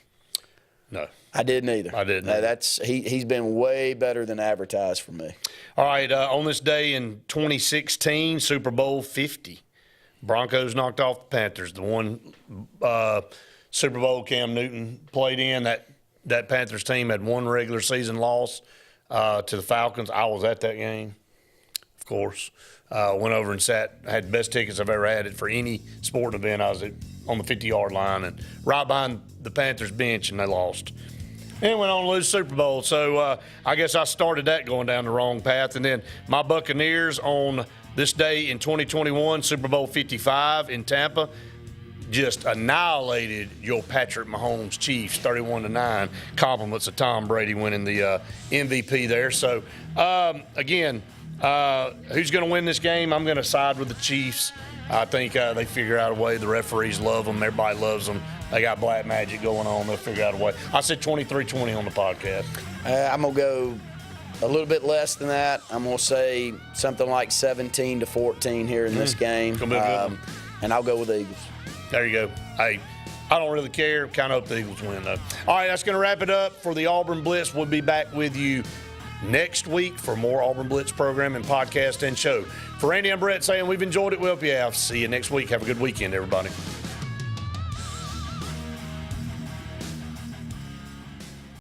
No. I didn't either. I didn't. He's been way better than advertised for me. All right, on this day in 2016, Super Bowl 50, Broncos knocked off the Panthers. The one Super Bowl Cam Newton played in, that Panthers team had one regular season loss to the Falcons. I was at that game, of course. Went over and had the best tickets I've ever had for any sporting event. I was on the 50-yard line and right behind the Panthers bench, and they lost. And went on to lose Super Bowl. So I guess I started that going down the wrong path. And then my Buccaneers on this day in 2021, Super Bowl 55 in Tampa, just annihilated your Patrick Mahomes Chiefs 31-9. Compliments of Tom Brady winning the MVP there. So, again, who's going to win this game? I'm going to side with the Chiefs. I think they figure out a way. The referees love them. Everybody loves them. They got black magic going on. They'll figure out a way. I said 23-20 on the podcast. I'm going to go a little bit less than that. I'm going to say something like 17-14 here in this game. Gonna be a good one. And I'll go with the Eagles. There you go. Hey, I don't really care. Kind of hope the Eagles win, though. All right, that's going to wrap it up for the Auburn Blitz. We'll be back with you next week for more Auburn Blitz program and podcast and show. For Randy and Brett saying we've enjoyed it, we hope you have. See you next week. Have a good weekend, everybody.